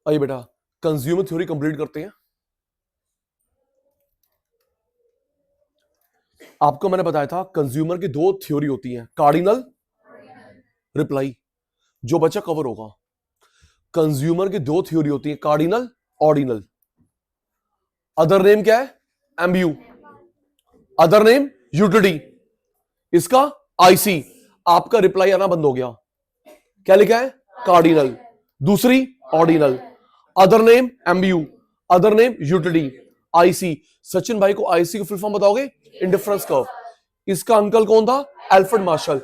आइए बेटा consumer theory complete करते हैं। आपको मैंने बताया था कंज्यूमर की दो थ्योरी होती है, कार्डिनल, रिप्लाई। जो बच्चा कवर होगा, कंज्यूमर की दो थ्योरी होती है, कार्डिनल, ऑर्डिनल। अदर नेम क्या है? एमयू। अदर नेम यूटिलिटी, इसका आईसी। आपका रिप्लाई आना बंद हो गया, क्या लिखा है? कार्डिनल। दूसरी ordinal. Other name MU, other name utility, IC. Sachin भाई को आईसी की फुल फॉर्म बताओगे? Indifference curve. इसका अंकल कौन था? Alfred Marshall,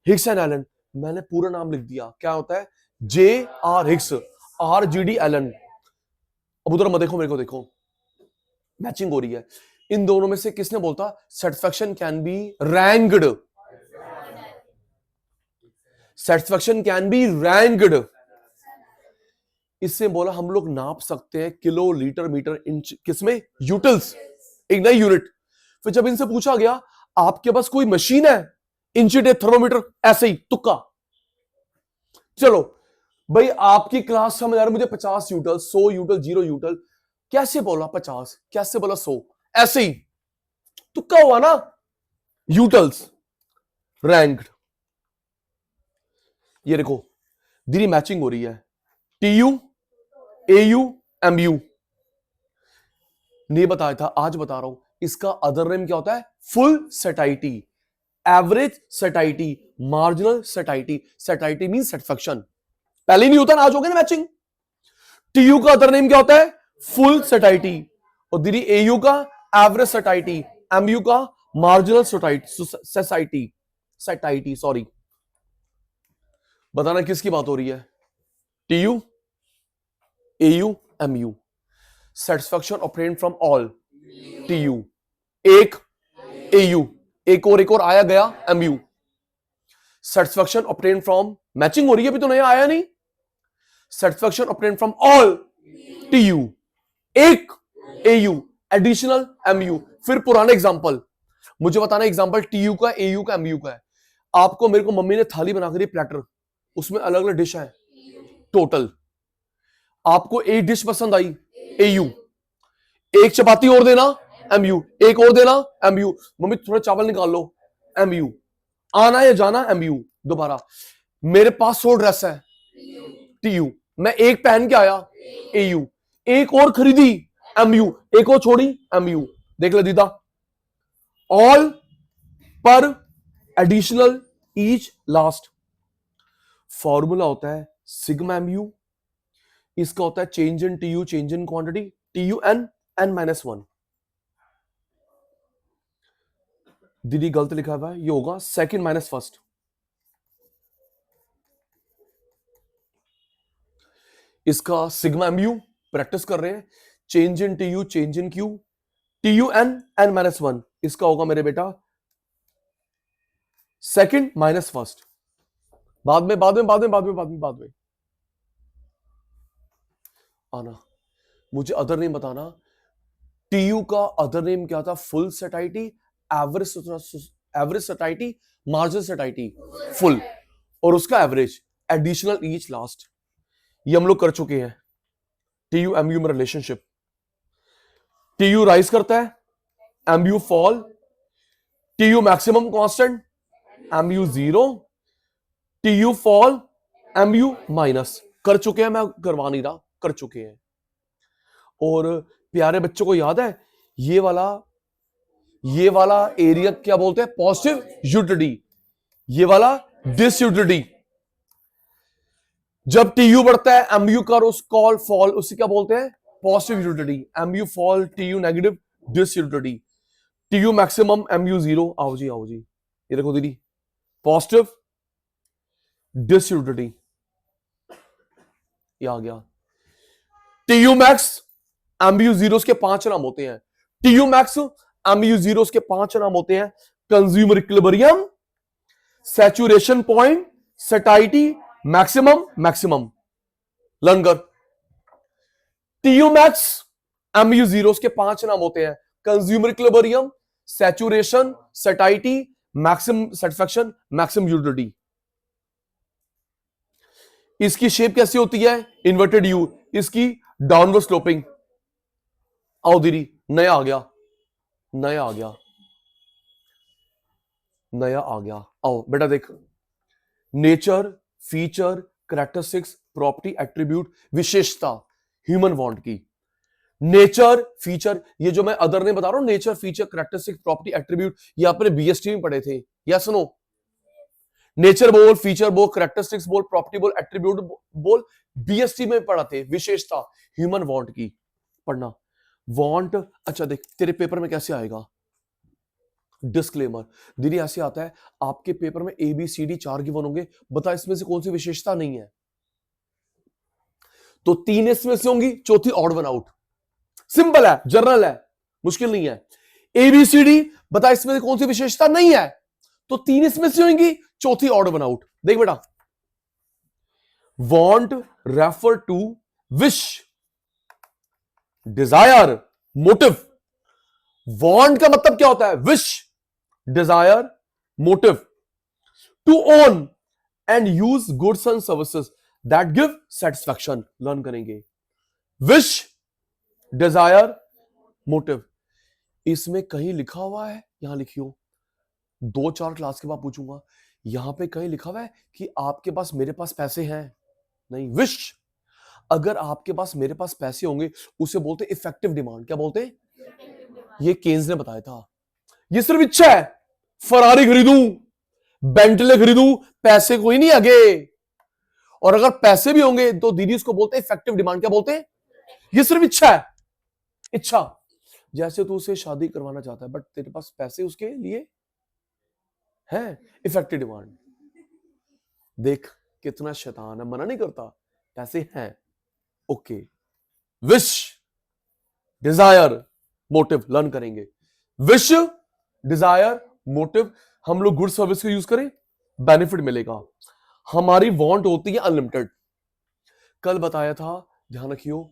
Hicks and Allen. मैंने पूरा नाम लिख दिया, क्या होता है? J R Hicks, R G D Allen. अब उधर मत देखो, मेरे को देखो, मैचिंग हो रही है। इन दोनों में से किसने बोलता satisfaction can be ranked? Satisfaction can be ranked. इससे बोला हम लोग नाप सकते हैं किलो, लीटर, मीटर, इंच, किसमें? यूटिल्स, एक नई यूनिट। फिर जब इनसे पूछा गया आपके पास कोई मशीन है, इंची टेप, थर्मोमीटर, ऐसे ही तुक्का। चलो भाई आपकी क्लास समझ आ रहा, मुझे 50 यूटल, 100 यूटल, 0 यूटल। कैसे बोला 50? कैसे बोला 100? ऐसे ही तुक्का हुआ ना। Utils ranked. ये देखो दीदी मैचिंग हो रही है। TU, AU, MU. नहीं बताया था, आज बता रहा हूं। इसका अदर नेम क्या होता है? Full satiety, average satiety, marginal satiety. Satiety mean satisfaction. पहले नहीं होता ना, आज हो गया ना मैचिंग। टीयू का अदर नेम क्या होता है? Full satiety. और दीदी एयू का एवरेज सेटाइटी, एमयू का मार्जिनल सेटाइटी, सेटाइटी सॉरी। बताना किसकी बात हो रही है? TU, AU, MU. Satisfaction obtained from all, TU. एक एयू, एक और आया गया MU. Satisfaction obtained from, matching हो रही है, अभी तो नया आया नहीं। Satisfaction obtained from all, TU. एक एयू, एडिशनल एमयू। फिर पुराने एग्जांपल मुझे बताना, एग्जांपल टीयू का, एयू का, एमयू का है। आपको मेरे को मम्मी ने थाली बना कर दी, प्लेटर, उसमें अलग अलग डिश है टोटल। आपको एक डिश पसंद आई, एयू। एक चपाती और देना, एमयू। एक और देना, एमयू। मम्मी थोड़ा चावल निकाल लो, एमयू। आना या जाना, एमयू। दोबारा मेरे पास 100 ड्रेस है, टीयू। मैं एक पहन के आया, एयू। एक और खरीदी, एमयू। एक और छोड़ी, एमयू। देख ले दीदा, ऑल, पर, एडिशनल, ईच, लास्ट। फॉर्मूला होता है सिग्मा एमयू। इसका होता है change in TU, change in quantity, TU N, n-1। दीदी गलत लिखा हुआ है, ये होगा सेकंड माइनस फर्स्ट। इसका सिग्मा एमयू प्रैक्टिस कर रहे हैं, change in TU, change in Q, TU N, n-1। इसका होगा मेरे बेटा सेकंड माइनस फर्स्ट। बाद में आना। मुझे अदर नेम बताना। टीयू का अदर नेम क्या था? Full satiety, average satiety, marginal सेटाइटी, full, और उसका एवरेज, एडिशनल, ईच, लास्ट। ये हम लोग कर चुके हैं। टीयू एमयू में रिलेशनशिप, टीयू राइज करता है, MU fall, TU maximum constant, MU 0, TU fall, MU minus. कर चुके हैं, मैं करवा नहीं रहा, कर चुके हैं। और प्यारे बच्चों को याद है ये वाला एरिया क्या बोलते हैं? Positive utility. ये वाला डिसयूटिलिटी। जब टीयू बढ़ता है, एमयू का कॉल फॉल, उसे क्या बोलते हैं? Positive utility. MU fall, TU negative, disutility. TU maximum, MU 0। आओ जी ये देखो दीदी, पॉजिटिव डिसयूटिलिटी, ये आ गया। टीयू मैक्स, एमयू 0 के 5 नाम होते हैं। टीयू मैक्स, एमयू 0 के 5 नाम होते हैं। Consumer equilibrium, saturation point, सेटाइटी, maximum. Learn कर। टीयू मैक्स, एमयू 0 के 5 नाम होते हैं। Consumer equilibrium, saturation, सेटाइटी, maximum satisfaction, maximum utility. इसकी शेप कैसी होती है? इन्वर्टेड यू, इसकी डाउनवर्ड स्लोपिंग। आओ दीदी, नया आ गया, नया आ गया, नया आ गया। आओ बेटा देख, nature, feature, characteristics, property, attribute, विशेषता ह्यूमन वांट की। नेचर, फीचर, ये जो मैं अदर ने बता रहा हूं, nature, feature, characteristics, property, attribute, ये आपने बीएसटी में पढ़े थे, या सुनो। नेचर बोल, फीचर बोल, कैरेक्टरिस्टिक्स बोल, प्रॉपर्टी बोल, एट्रीब्यूट बोल, बीएसटी में पढ़ा थे। विशेषता ह्यूमन वांट की पढ़ना। वांट, अच्छा देख तेरे पेपर में कैसे आएगा, डिस्क्लेमर दीदी ऐसे आता है, आपके पेपर में A B C D 4 given होंगे, बता इसमें से कौन सी विशेषता नहीं है, तो 3 इसमें से होंगी, चौथी ऑड वन आउट। सिंपल है, जनरल है, मुश्किल नहीं है। ए बी सी डी बता इसमें से कौन सी विशेषता नहीं है, तो 3 इसमें से होंगी, चौथी ऑड वन आउट। देख बेटा, want refer to wish, desire, motive. Want का मतलब क्या होता है? Wish, desire, motive. To own and use goods and services that give satisfaction, learn करेंगे। Wish, desire, motive. इसमें कहीं लिखा हुआ है, यहां लिखियो, 2-4 क्लास के बाद पूछूंगा, यहां पे कहीं लिखा हुआ है कि आपके पास मेरे पास पैसे हैं? नहीं। विश, अगर आपके पास मेरे पास पैसे होंगे, उसे बोलते इफेक्टिव डिमांड। क्या बोलते? ये केन्स ने बताया था। ये सिर्फ इच्छा है, फरारी खरीदूं, बेंटले खरीदूं, पैसे कोई नहीं आगे। और अगर पैसे भी होंगे तो दीदी उसको बोलते हैं इफेक्टिव डिमांड। क्या बोलते हैं? ये सिर्फ इच्छा है, इच्छा। जैसे तू उसे शादी करवाना चाहता है, बट तेरे पास पैसे उसके लिए है, इफेक्टिव डिमांड। देख कितना शैतान है, मना नहीं करता, पैसे हैं, okay. Wish, desire, motive, learn करेंगे। विश, डिजायर, मोटिव, हम लोग गुड सर्विस को यूज करें, बेनिफिट मिलेगा। हमारी वांट होती है अनलिमिटेड। कल बताया था, ध्यान रखियो,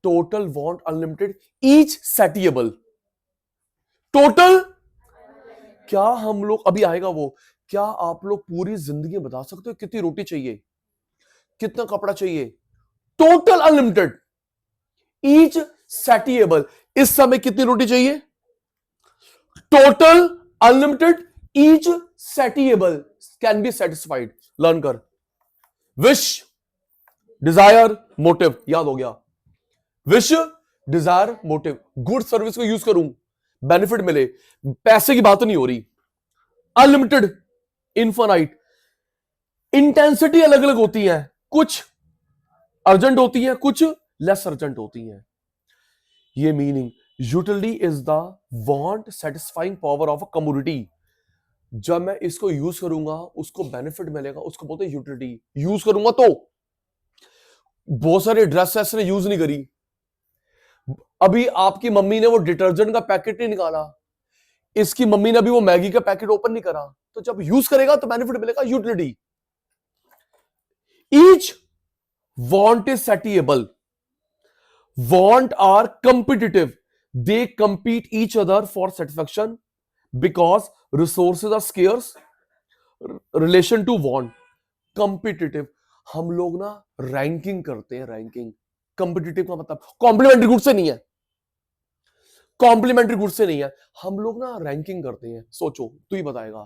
total want unlimited, each satiable. Total, क्या हम लोग, अभी आएगा वो, क्या आप लोग पूरी जिंदगी बता सकते हो कितनी रोटी चाहिए, कितना कपड़ा चाहिए? Total unlimited, each satiable. इस समय कितनी रोटी चाहिए? Total unlimited, each satiable, can be satisfied. Learn कर। विश, डिजायर, मोटिव, याद हो गया। Wish, desire, motive, good service को यूज करूं, बेनिफिट मिले, पैसे की बात नहीं हो रही। Unlimited, infinite. इंटेंसिटी अलग अलग होती है, कुछ अर्जेंट होती है, कुछ लेस अर्जेंट होती है। ये meaning, utility is the want satisfying power of a commodity. जब मैं इसको यूज करूंगा, उसको बेनिफिट मिलेगा, उसको बोलते हैं यूटिलिटी। यूज करूंगा तो, बहुत सारे ड्रेसेस ने यूज नहीं करी, अभी आपकी मम्मी ने वो डिटर्जेंट का पैकेट नहीं निकाला, इसकी मम्मी ने अभी वो मैगी का पैकेट ओपन नहीं करा, तो जब यूज करेगा तो बेनिफिट मिलेगा, utility. Each want is satiable, want are competitive, they compete each other for satisfaction because resources are scarce. Relation to want, competitive, हम लोग ना रैंकिंग करते हैं, रैंकिंग। कंपिटिटिव का मतलब कॉम्प्लीमेंट्री गुड से नहीं है, कॉम्प्लीमेंट्री गुड से नहीं है, हम लोग ना रैंकिंग करते हैं। सोचो, तू ही बताएगा,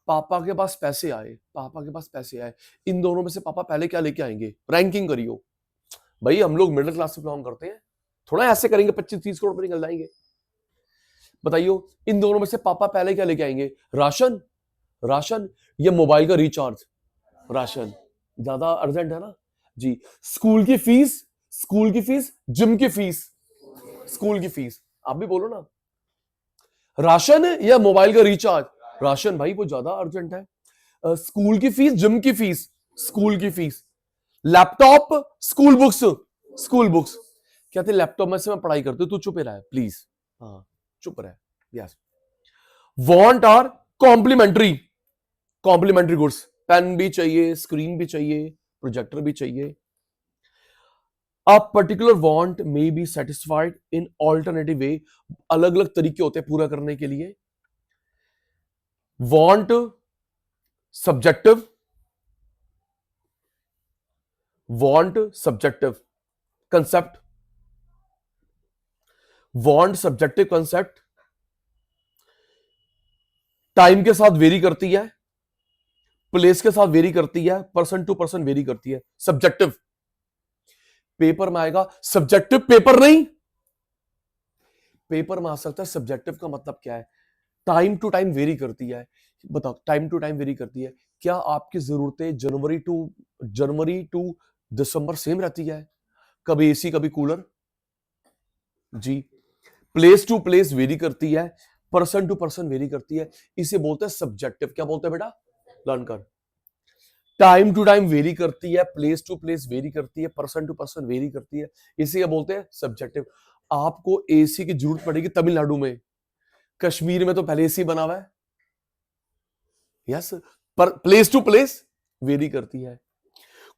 पापा के पास पैसे आए, पापा के पास पैसे आए, इन दोनों में से पापा पहले क्या लेके आएंगे? रैंकिंग करियो भाई, हम लोग मिडिल क्लास से बिलोंग करते हैं, थोड़ा ऐसे करेंगे 25-30 करोड़ पर निकल जाएंगे। बताइयो, इन दोनों में से पापा पहले क्या लेके आएंगे? राशन, राशन या मोबाइल का रिचार्ज? राशन, ज्यादा अर्जेंट है ना जी। स्कूल की फीस, स्कूल की फीस, जिम की फीस, स्कूल की फीस, आप भी बोलो ना। राशन या मोबाइल का रिचार्ज? राशन भाई, वो ज्यादा अर्जेंट है। स्कूल की फीस, जिम की फीस, स्कूल की fees, laptop, school books, school books. कहते लैपटॉप में से मैं पढ़ाई करती हूँ, तू चुप रहा है प्लीज, हाँ चुप रहा है। Yes, want are complementary, complementary goods, pen भी चाहिए, स्क्रीन भी चाहिए, प्रोजेक्टर भी चाहिए। A particular want may be satisfied in alternative way, अलग अलग तरीके होते हैं पूरा करने के लिए। want subjective, want subjective concept, want subjective concept, time के साथ वेरी करती है, प्लेस के साथ वेरी करती है, पर्सन टू पर्सन वेरी करती है। सब्जेक्टिव पेपर में आएगा, सब्जेक्टिव पेपर नहीं, पेपर में आ सकता है। सब्जेक्टिव का मतलब क्या है? टाइम टू टाइम वेरी करती है। बताओ, टाइम टू टाइम वेरी करती है, क्या आपकी जरूरतें जनवरी टू दिसंबर सेम रहती है? कभी एसी कभी कूलर जी। प्लेस टू प्लेस वेरी करती है, पर्सन टू पर्सन वेरी करती है, इसे बोलते हैं सब्जेक्टिव। क्या बोलते हैं बेटा? लर्न कर। टाइम टू टाइम वेरी करती है, प्लेस टू प्लेस वेरी करती है, पर्सन टू पर्सन वेरी करती है, इसे क्या बोलते हैं? सब्जेक्टिव। आपको एसी की जरूरत पड़ेगी तमिलनाडु में, कश्मीर में तो पहले एसी बना हुआ है। यस, पर प्लेस टू प्लेस वेरी करती है।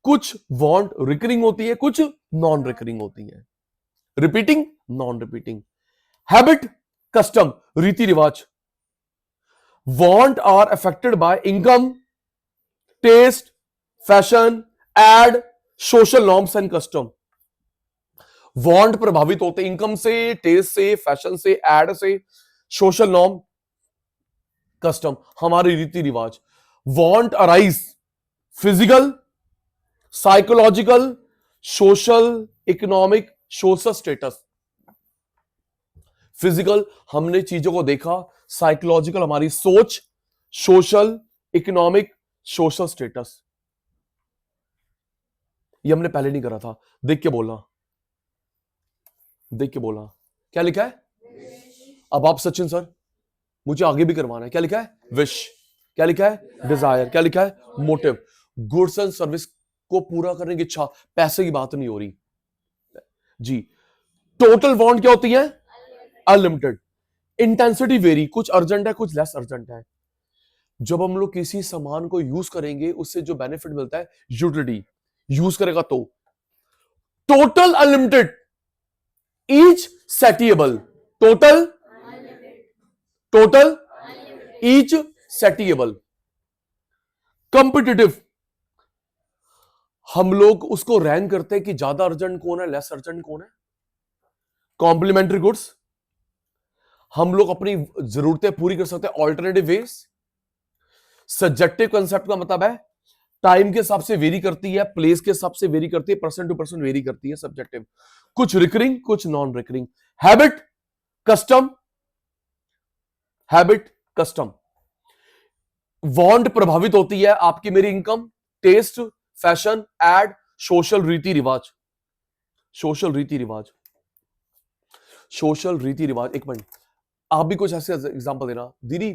कुछ वांट रिकरिंग होती है, कुछ नॉन रिकरिंग होती है। Repeating, non repeating. Habit, custom, रीति रिवाज। Want are affected by income, taste, fashion, ad, social norms and custom. Want प्रभावित होते इनकम से, टेस्ट से, फैशन से, एड से, सोशल नॉर्म, कस्टम, हमारे रीति रिवाज। Want arise physical, psychological, social, economic, social status. Physical हमने चीजों को देखा, साइकोलॉजिकल हमारी सोच, सोशल, इकोनॉमिक, सोशल स्टेटस। ये हमने पहले नहीं करा था। देख के बोलना, देख के बोलना। क्या लिखा है? अब आप सचिन सर, मुझे आगे भी करवाना है। क्या लिखा है? विश। क्या लिखा है? डिजायर। क्या लिखा है? मोटिव। गुड्स एंड सर्विस को पूरा करने की इच्छा, पैसे की बात नहीं हो रही जी। टोटल वांट क्या होती है? अनलिमिटेड। इंटेंसिटी वेरी, कुछ अर्जेंट है, कुछ लेस अर्जेंट है। जब हम लोग किसी सामान को यूज करेंगे, उससे जो बेनिफिट मिलता है, यूटिलिटी, यूज करेगा तो। Total unlimited, each satiable. Total, total, each satiable. Competitive, हम लोग उसको रैंक करते हैं कि ज्यादा अर्जेंट कौन है, लेस अर्जेंट कौन है। कॉम्प्लीमेंट्री गुड्स, हम लोग अपनी जरूरतें पूरी कर सकते हैं ऑल्टरनेटिव वेज। सब्जेक्टिव कंसेप्ट का मतलब है टाइम के हिसाब से वेरी करती है, प्लेस के हिसाब से वेरी करती है, पर्सन टू पर्सन वेरी करती है। सब्जेक्टिव। कुछ रिकरिंग, कुछ non recurring. Habit, custom, habit, custom. Want प्रभावित होती है आपकी मेरी income, taste, fashion, ad, social रीति रिवाज। सोशल रीति रिवाज, सोशल रीति रिवाज। एक मिनट, आप भी कुछ ऐसे एग्जांपल देना दीदी।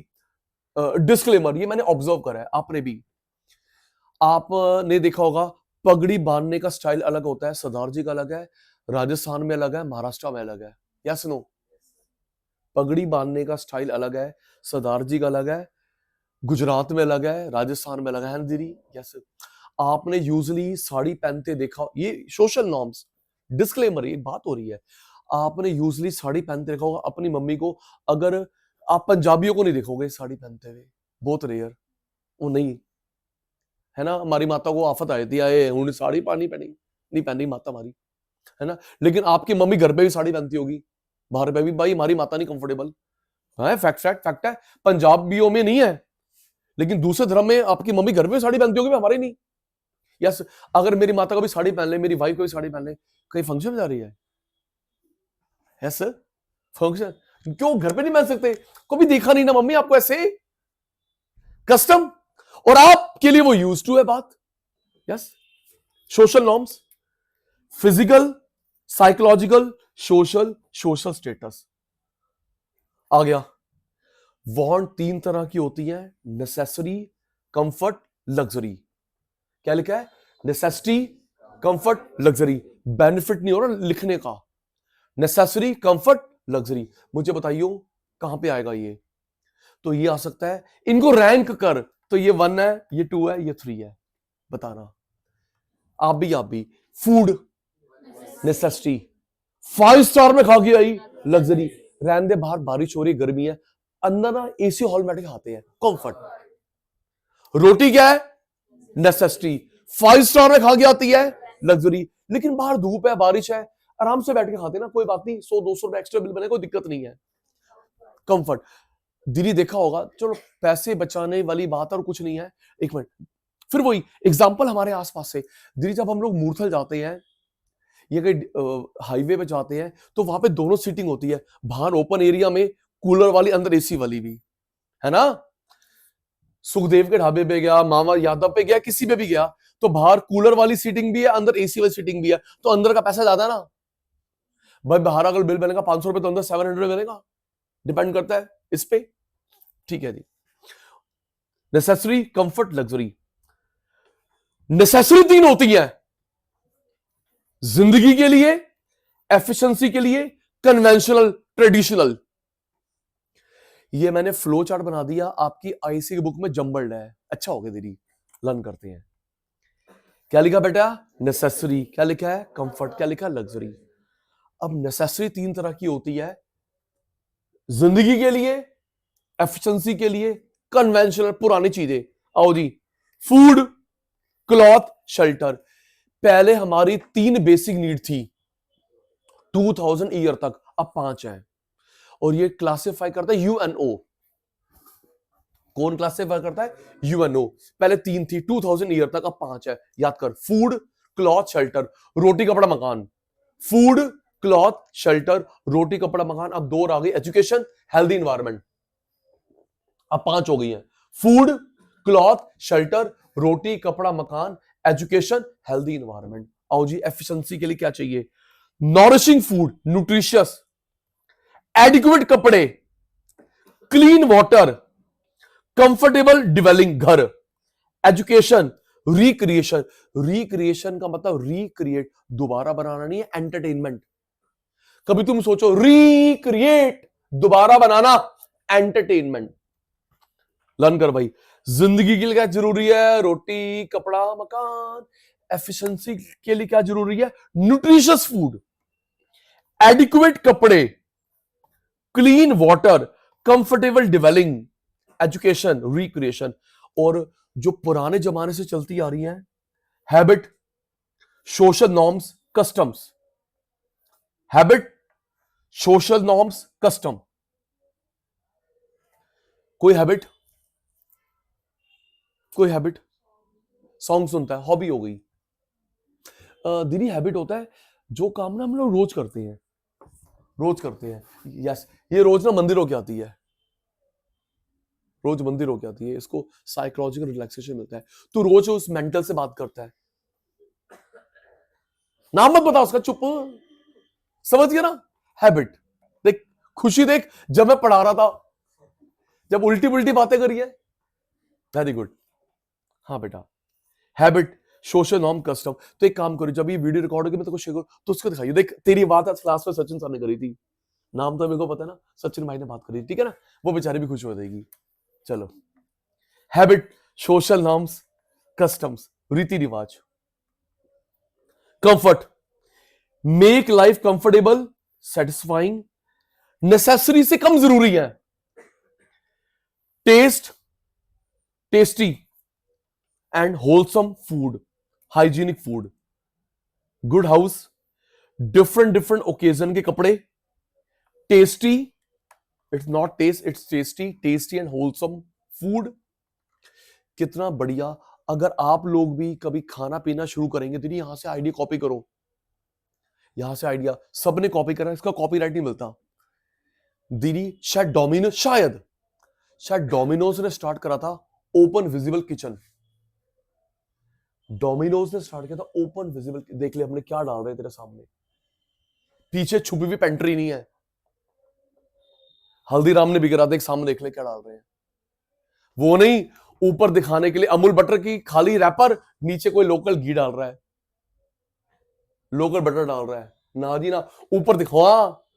डिस्क्लेमर, ये मैंने ऑब्जर्व करा है, आपने भी, आपने देखा होगा, पगड़ी बांधने का स्टाइल अलग होता है। सरदार जी का अलग है, राजस्थान में अलग है, महाराष्ट्र में अलग है। Yes no? पगड़ी बांधने का स्टाइल अलग है, सरदार जी का अलग है, गुजरात में अलग है, राजस्थान में अलग है दीदी। यस। आपने यूजली साड़ी पहनते देखा, ये सोशल नॉर्म्स, डिस्क्लेमर, ये बात हो रही है। आपने यूजली साड़ी पहनते देखा होगा अपनी मम्मी को, अगर आप पंजाबियों को नहीं देखोगे साड़ी पहनते हुए, बहुत रेयर, वो नहीं है ना। हमारी माता को आफत आई थी, आए उन्होंने साड़ी पानी पहनी, नहीं पहनी माता हमारी, है ना। लेकिन आपकी मम्मी घर पे भी साड़ी पहनती होगी, बाहर पे भी। भाई हमारी माता नहीं कंफर्टेबल है, फैक्ट फैक्ट फैक्ट है। पंजाबियों में नहीं है, लेकिन दूसरे धर्म में आपकी मम्मी घर पे साड़ी पहनती होगी, हमारे नहीं। यस। अगर मेरी माता कभी साड़ी पहन ले, मेरी वाइफ कोई साड़ी पहन ले, कहीं फंक्शन में जा रही है, यस सर, फंक्शन, क्यों घर पे नहीं पहन सकते? कभी देखा नहीं ना मम्मी आपको ऐसे, कस्टम, और आपके लिए वो यूज टू है बात। Yes. Social norms, physical, psychological, social, social status. आ गया। वांट तीन तरह की होती है, नेसेसरी, कंफर्ट, लग्जरी। क्या लिखा है? Necessity, comfort, luxury. बेनिफिट नहीं हो रहा लिखने का। Necessary, comfort, luxury. मुझे बताइए कहां पे आएगा ये? तो ये आ सकता है, इनको रैंक कर, तो ये 1 है, ये 2 है, ये 3 है, बताना। आप भी। Food, necessity. 5 स्टार में खा के आई, लग्जरी। रहने दे, बाहर बारिश हो रही, गर्मी है, अंदर ना एसी हॉल में खाते हैं, कंफर्ट। रोटी क्या है? नेसेसिटी। 5 स्टार में खा के आती है, लग्जरी। लेकिन बाहर धूप है, बारिश है, आराम से बैठ के खाते ना, कोई बात नहीं, 100-200 रुपए एक्स्ट्रा बिल बने, कोई दिक्कत नहीं है। कंफर्ट। दीदी देखा होगा, चलो पैसे बचाने वाली बात और कुछ नहीं है। एक मिनट, फिर वही एग्जाम्पल हमारे आसपास से। दीदी जब हम लोग मूर्थल जाते हैं या कहीं हाईवे पे जाते हैं तो वहां पे दोनों सीटिंग होती है, बाहर ओपन एरिया में कूलर वाली, अंदर एसी वाली भी है ना। सुखदेव के ढाबे पे गया, मामा यादव पे गया, किसी पे भी गया तो बाहर कूलर वाली सीटिंग भी है, अंदर एसी वाली सीटिंग भी है, तो अंदर का पैसा ज्यादा है ना भाई। बाहर अगर बिल बनेगा 500 रुपए तो अंदर 700 बनेगा, डिपेंड करता है इस पे। ठीक है जी। Necessary, comfort, luxury. नेसेसरी 3 होती है, जिंदगी के लिए, एफिशिएंसी के लिए, कन्वेंशनल, ट्रेडिशनल। ये मैंने फ्लो चार्ट बना दिया, आपकी आईसी की बुक में जंबल्ड है। अच्छा हो गया दीदी, लर्न करते हैं। क्या लिखा बेटा? नेसेसरी। क्या लिखा है? कंफर्ट। क्या लिखा है? लग्जरी। अब नेसेसरी 3 तरह की होती है, जिंदगी के लिए, एफिशिएंसी के लिए, कन्वेंशनल, पुरानी चीजें। आओ जी, फूड, क्लॉथ, शेल्टर। पहले हमारी 3 बेसिक नीड थी 2000 ईयर तक, अब 5 है। और ये क्लासिफाई करता है यूएनओ। कौन क्लासिफाई करता है? यूएनओ। पहले 3 थी 2000 ईयर तक, अब 5 है। याद कर, फूड, क्लॉथ, शेल्टर, रोटी कपड़ा मकान। फूड, क्लॉथ, शेल्टर, रोटी कपड़ा मकान। अब 2 आ गई, एजुकेशन, हेल्दी एनवायरनमेंट। अब 5 हो गई है, फूड, क्लॉथ, शेल्टर, रोटी कपड़ा मकान, एजुकेशन, हेल्दी एनवायरनमेंट। आओ जी, एफिशिएंसी के लिए क्या चाहिए? नॉरिशिंग फूड, न्यूट्रिशियस, एडिक्वेट कपड़े, क्लीन वाटर, कंफर्टेबल डिवेलिंग घर, एजुकेशन, रिक्रिएशन। रिक्रिएशन का मतलब रिक्रिएट, दोबारा बनाना नहीं है, एंटरटेनमेंट। कभी तुम सोचो रिक्रिएट, दोबारा बनाना, एंटरटेनमेंट। लर्न कर भाई। जिंदगी के लिए क्या जरूरी है? रोटी कपड़ा मकान। एफिशिएंसी के लिए क्या जरूरी है? न्यूट्रिशियस फूड, एडिक्वेट कपड़े, clean water, comfortable dwelling, education, recreation. और जो पुराने जमाने से चलती आ रही है, habit, social norms, customs. Habit, social norms, custom. कोई हैबिट, कोई हैबिट, सॉन्ग सुनता है, हॉबी हो गई। दीदी हैबिट होता है जो काम ना हम लोग रोज करते हैं, रोज करते हैं। यस, ये रोज ना मंदिर होके आती है, रोज मंदिर होके आती है, इसको साइकोलॉजिकल रिलैक्सेशन मिलता है। तू रोज उस मेंटल से बात करता है, नाम मत बता उसका, चुप, समझ गया ना? हैबिट। देख खुशी, देख जब मैं पढ़ा रहा था, जब उल्टी पुल्टी बातें करी है, वेरी गुड। हाँ बेटा, हैबिट, सोशल नॉर्म, कस्टम। तो एक काम करो, जब ये वीडियो रिकॉर्ड होगी मैं तेरे को शेयर करूं तो उसको दिखाइए। देख तेरी बात आज क्लास में सचिन सर ने करी थी, नाम तो मेरे को पता है ना, सचिन भाई ने बात करी, ठीक है ना? वो बेचारी भी खुश हो जाएगी। चलो, हैबिट, सोशल नॉर्म्स, कस्टम्स, रीति रिवाज। Comfort, make life comfortable, satisfying, necessary से कम जरूरी है। Taste, tasty and wholesome food, hygienic food. Good house, different different occasion के कपड़े। Tasty, it's not taste, it's tasty, tasty and wholesome food. कितना बढ़िया। अगर आप लोग भी कभी खाना पीना शुरू करेंगे तो यहां से आइडिया कॉपी करो, यहां से आइडिया सबने कॉपी करा, इसका कॉपीराइट नहीं मिलता। दीदी शायद डोमिनोज ने स्टार्ट करा था ओपन विजिबल किचन। डोमिनोज ने स्टार्ट किया था ओपन विजिबल। देख ले हमने क्या डाल रहे हैं तेरे सामने, पीछे छुपी हुई पेंट्री नहीं है। हल्दीराम ने भी करा, देख सामने, देख ले क्या डाल रहे हैं। वो नहीं ऊपर दिखाने के लिए अमूल बटर की खाली रैपर, नीचे कोई लोकल घी डाल रहा है, लोकल बटर डाल रहा है। ना जी ना, ऊपर दिखो,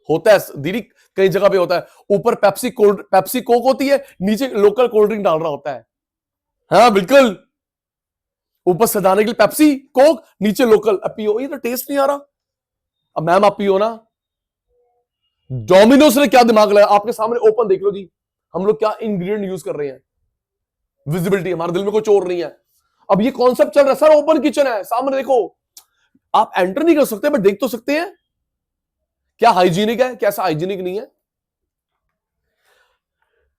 होता है दीदी, कई जगह पे होता है, ऊपर पेप्सी कोक होती है, नीचे लोकल कोल्ड ड्रिंक डाल रहा होता है। हाँ बिल्कुल, ऊपर सजाने के लिए पेप्सी कोक, नीचे लोकल। अब पियो, ये तो टेस्ट नहीं आ रहा। अब मैम आप पियो ना। डोमिनोज ने क्या दिमाग लगाया, आपके सामने ओपन देख लो जी, हम लोग क्या इंग्रेडिएंट यूज कर रहे हैं। विजिबिलिटी, हमारे दिल में कोई चोर नहीं है। अब ये कॉन्सेप्ट चल रहा है, सर ओपन किचन है, सामने देखो। आप एंटर नहीं कर सकते बट देख तो सकते हैं। क्या हाइजीनिक है, कैसा हाइजीनिक नहीं है?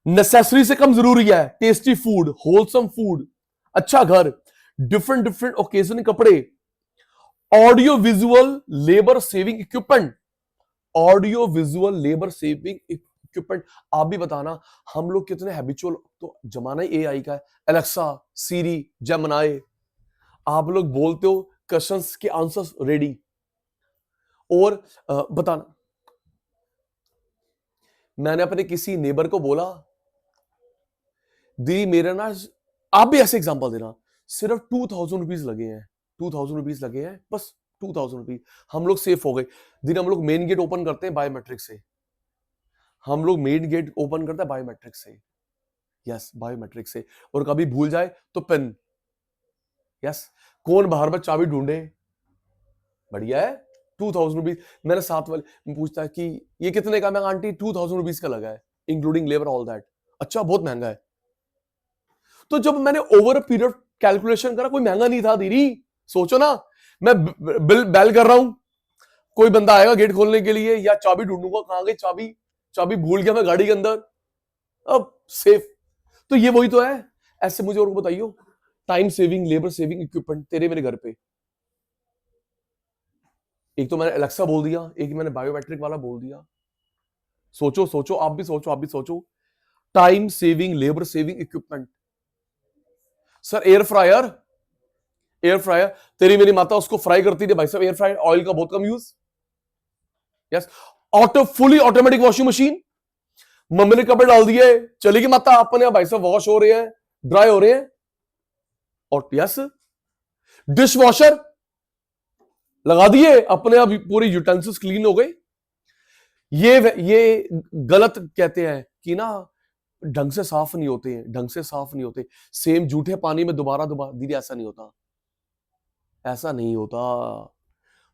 नेसेसरी से कम जरूरी है, टेस्टी फूड, होलसम फूड, अच्छा घर, डिफरेंट डिफरेंट ओकेजन कपड़े, audio visual labour saving equipment, audio visual labour saving equipment. आप भी बताना, हम लोग कितने हैबिचुअल, तो जमाना ही एआई का है, एलेक्सा, सीरी, जेमिनी, आप लोग बोलते हो क्वेश्चंस के आंसर्स रेडी। और बताना, मैंने अपने किसी नेबर को बोला, दी मेरा ना, आप भी ऐसे एग्जांपल देना, सिर्फ 2000 रुपीज लगे हैं, 2000 रुपीज लगे हैं बस, 2000 रुपीज, हम लोग सेफ हो गए। दिन हम लोग मेन गेट ओपन करते हैं बायोमेट्रिक से, हम लोग मेन गेट ओपन करते हैं बायोमेट्रिक से, यस बायोमेट्रिक से, और कभी भूल जाए तो पिन, यस। कौन बाहर में चाबी ढूंढे, बढ़िया है। 2000 रुपीज, मैंने साथ वाले पूछता है कि ये कितने का, मैं आंटी 2000 रुपीज का लगा है इंक्लूडिंग लेबर ऑल दैट। अच्छा बहुत महंगा है। तो जब मैंने ओवर अ पीरियड कैलकुलेशन करा, कोई महंगा नहीं था दीदी। सोचो ना, मैं बिल बैल कर रहा हूं, कोई बंदा आएगा गेट खोलने के लिए, या चाबी ढूंढूंगा, कहां गई चाबी, चाबी भूल गया मैं गाड़ी के अंदर, अब सेफ। तो ये वही तो है। ऐसे मुझे और बताइयो, time saving, labour saving equipment तेरे मेरे घर पे। एक तो मैंने एलेक्सा बोल दिया, एक मैंने बायोमेट्रिक वाला बोल दिया। सोचो सोचो, आप भी सोचो, आप भी सोचो, time saving, labour saving equipment. Sir air fryer, air fryer, तेरी मेरी माता उसको फ्राई करती थी भाई साहब, एयर फ्रायर, ऑयल का बहुत कम use, yes. Auto, fully automatic washing machine, mummy ने कपड़े डाल दिए, चलेगी माता, अपने भाई साहब वॉश हो रहे हैं, ड्राई हो रहे हैं, और यस, डिश वॉशर लगा दिए, अपने आप पूरी यूटेंसिल्स क्लीन हो गए। ये गलत कहते हैं कि ना ढंग से साफ नहीं होते हैं, ढंग से साफ नहीं होते, सेम जूठे पानी में दोबारा दोबारा, दीदी ऐसा नहीं होता, ऐसा नहीं होता,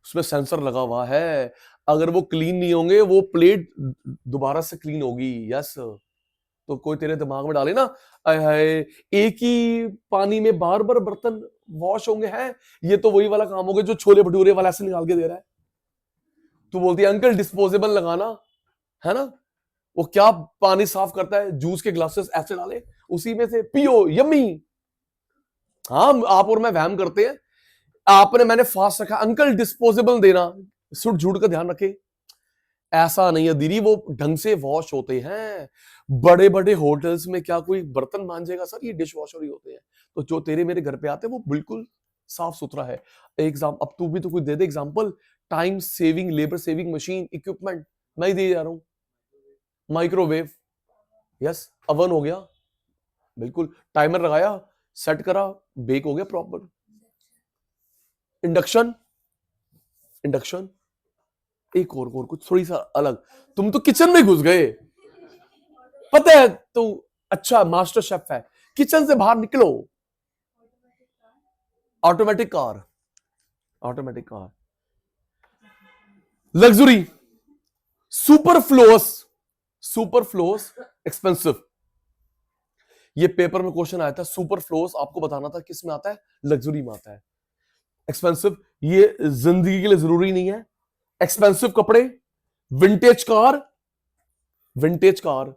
उसमें सेंसर लगा हुआ है, अगर वो क्लीन नहीं होंगे, वो प्लेट दोबारा से क्लीन होगी, यस। तो कोई तेरे दिमाग में डाले ना, आय हाय एक ही पानी में बार बार बर्तन वॉश होंगे, हैं ये तो वही वाला काम हो गया जो छोले भटूरे वाला ऐसे निकाल के दे रहा है। तू बोलती है अंकल डिस्पोजेबल लगाना, है ना, वो क्या पानी साफ करता है, जूस के ग्लासेस ऐसे डाले, उसी में से पियो, यम्मी। हाँ, आप और मैं वहम करते हैं, आपने मैंने फास्ट रखा, अंकल डिस्पोजेबल देना, सुट झूठ का ध्यान रखे, ऐसा नहीं है दीदी, वो ढंग से वॉश होते हैं। बड़े बड़े होटल्स में क्या कोई बर्तन मांजेगा सर, ये डिश वॉशर ही होते हैं। तो जो तेरे मेरे घर पे आते हैं वो बिल्कुल साफ सुथरा है। अब तू भी तो कोई दे दे example, time saving, labour saving machine, equipment, मैं ही दे जा रहा हूं। माइक्रोवेव, यस, अवन हो गया, बिल्कुल, टाइमर लगाया, सेट करा, बेक हो गया प्रॉपर। इंडक्शन, इंडक्शन, एक और कुछ थोड़ी सा अलग, तुम तो किचन में घुस गए, पता है तो, अच्छा मास्टर शेफ है, किचन से बाहर निकलो। Automatic car, automatic car, luxury, superfluous, superfluous expensive. ये पेपर में क्वेश्चन आया था, सुपरफ्लोस आपको बताना था किस में आता है, लग्जरी में आता है। एक्सपेंसिव, ये जिंदगी के लिए जरूरी नहीं है। एक्सपेंसिव कपड़े, विंटेज कार, विंटेज कार,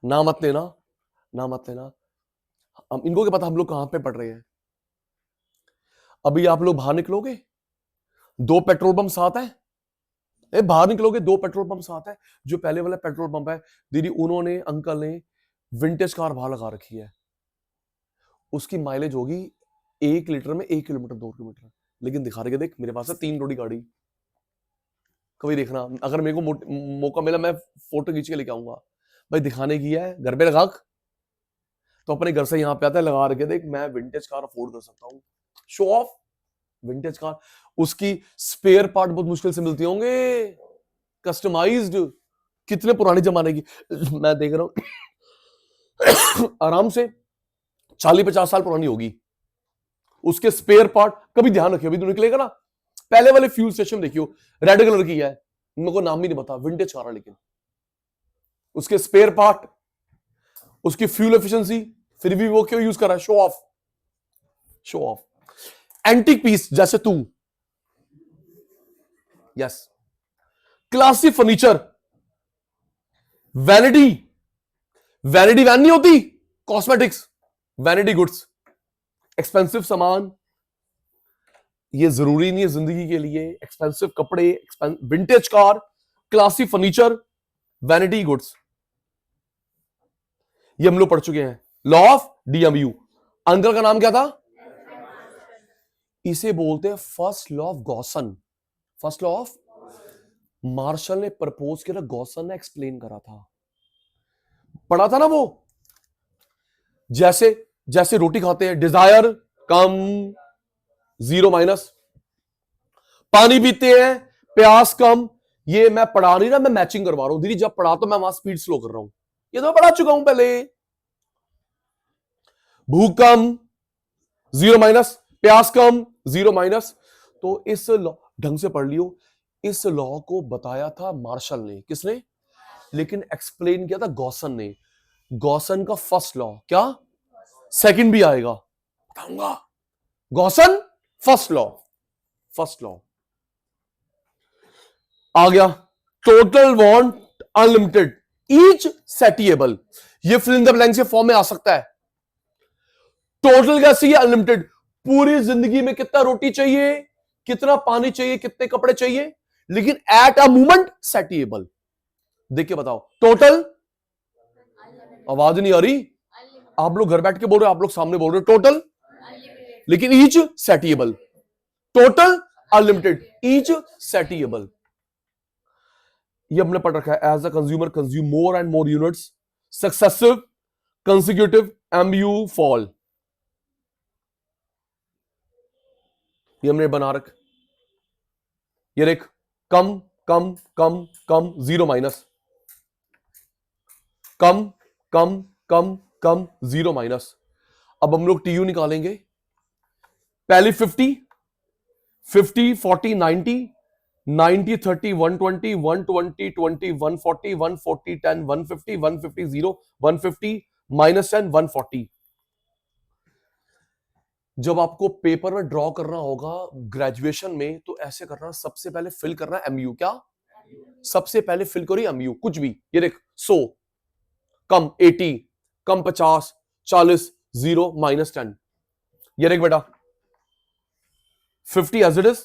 ना मत लेना, ना मत लेना। हम इनको क्या पता हम लोग कहां पे पढ़ रहे हैं। अभी आप लोग बाहर निकलोगे, 2 पेट्रोल पंप साथ है, बाहर निकलोगे 2 पेट्रोल पंप साथ है, जो पहले वाला पेट्रोल पंप है दीदी, उन्होंने अंकल ने विंटेज कार बाहर लगा रखी है, उसकी माइलेज होगी 1 लीटर में 1 किलोमीटर 2 किलोमीटर, लेकिन दिखा रहे, देख मेरे पास है 3 रोडी गाड़ी, कभी देखना, अगर मेरे को मौका मिला मैं फोटो खींच के लेके आऊंगा, भाई दिखाने की है, घर पे लगा, तो अपने घर से यहाँ पे आता है, लगा रखे, देख मैं विंटेज कार अफोर्ड कर सकता हूँ, शो ऑफ, विंटेज कार। उसकी स्पेयर पार्ट बहुत मुश्किल से मिलती होंगे, कस्टमाइज्ड, कितने पुराने जमाने की, मैं देख रहा हूं आराम से 40-50 साल पुरानी होगी, उसके स्पेयर पार्ट, कभी ध्यान रखियो, अभी तो निकलेगा ना, पहले वाले फ्यूल स्टेशन देखियो, रेड कलर की है, मेरे को नाम भी नहीं पता, विंटेज कार है, लेकिन उसके स्पेयर पार्ट, उसकी फ्यूल एफिशिएंसी, फिर भी वो क्यों यूज कर रहा है, show off, show off. Antique piece, जैसे तू yes. Classy furniture, vanity, vanity van नहीं होती, कॉस्मेटिक्स, वैनिटी गुड्स, एक्सपेंसिव सामान, ये जरूरी नहीं है जिंदगी के लिए, एक्सपेंसिव कपड़े, vintage car, classy furniture, vanity goods, ये हम लोग पढ़ चुके हैं। लॉ ऑफ डीएमयू, अंकल का नाम क्या था? इसे बोलते हैं first law of Gossen. First law of, Marshall ने प्रपोज किया था, गॉसन ने एक्सप्लेन करा था, पढ़ा था ना वो। जैसे जैसे रोटी खाते हैं, डिजायर कम, जीरो माइनस, पानी पीते हैं, प्यास कम, ये मैं पढ़ा नहीं रहा, मैं मैचिंग करवा रहा हूं। दीदी जब पढ़ा तो मैं वहां स्पीड स्लो कर रहा हूं, ये तो मैं पढ़ा चुका हूं पहले। भूख कम, जीरो माइनस, प्यास कम, जीरो माइनस। तो इस लॉ ढंग से पढ़ लियो, इस लॉ को बताया था मार्शल ने, किसने? लेकिन एक्सप्लेन किया था गॉसन ने। गॉसन का फर्स्ट लॉ क्या, सेकंड भी आएगा बताऊंगा। Gossen first law, first law आ गया। Total want unlimited, each satiable, ये फिल इन द ब्लैंक्स के फॉर्म में आ सकता है। टोटल कैसी है? अनलिमिटेड, पूरी जिंदगी में कितना रोटी चाहिए, कितना पानी चाहिए, कितने कपड़े चाहिए, लेकिन एट अ मोमेंट सेटिएबल। देख के बताओ, टोटल, आवाज नहीं आ रही, आप लोग घर बैठ के बोल रहे हो, आप लोग सामने बोल रहे हो, टोटल, लेकिन each satiable, total unlimited, each satiable. ये हमने पढ़ रखा है। As a consumer consume more and more units, successive consecutive MU fall, ये हमने बना रख। ये देख, कम कम कम कम, जीरो माइनस, कम कम कम कम, जीरो माइनस। अब हम लोग टीयू निकालेंगे। पहले 50, 50 40 90, 90 30 120, 120 20 140, 140 10 150, 150 0, 150 -10 140। जब आपको पेपर में ड्रॉ करना होगा ग्रेजुएशन में, तो ऐसे करना, सबसे पहले फिल करना एमयू। क्या? सबसे पहले फिल करो एमयू, कुछ भी। ये देख, 100 कम 80, कम 50, 40, 0 -10। ये देख बेटा, 50 एज इट इज,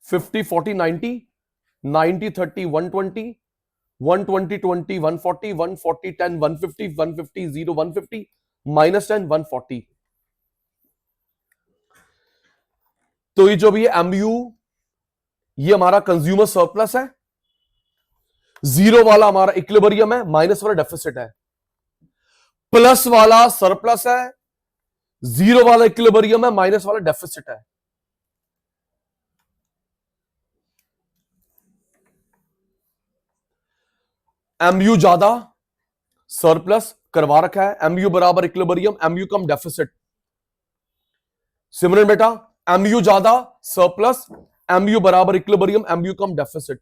50 40 90, 90 30 120, 120 20 140, 140 10 150, 150 0 150, -10 140। तो ये जो भी है एमयू, ये हमारा कंज्यूमर सरप्लस है, जीरो वाला हमारा इक्विलिब्रियम है, माइनस वाला डेफिसिट है, प्लस वाला सरप्लस है, जीरो वाला इक्विलिब्रियम है, माइनस वाला डेफिसिट है। एमयू ज्यादा, सरप्लस करवा रखा है, एमयू बराबर इक्विलिब्रियम, एमयू कम डेफिसिट। सिमरन बेटा, एमयू ज्यादा, सरप्लस, एमयू बराबर इक्विलिब्रियम, एमयू कम डेफिसिट।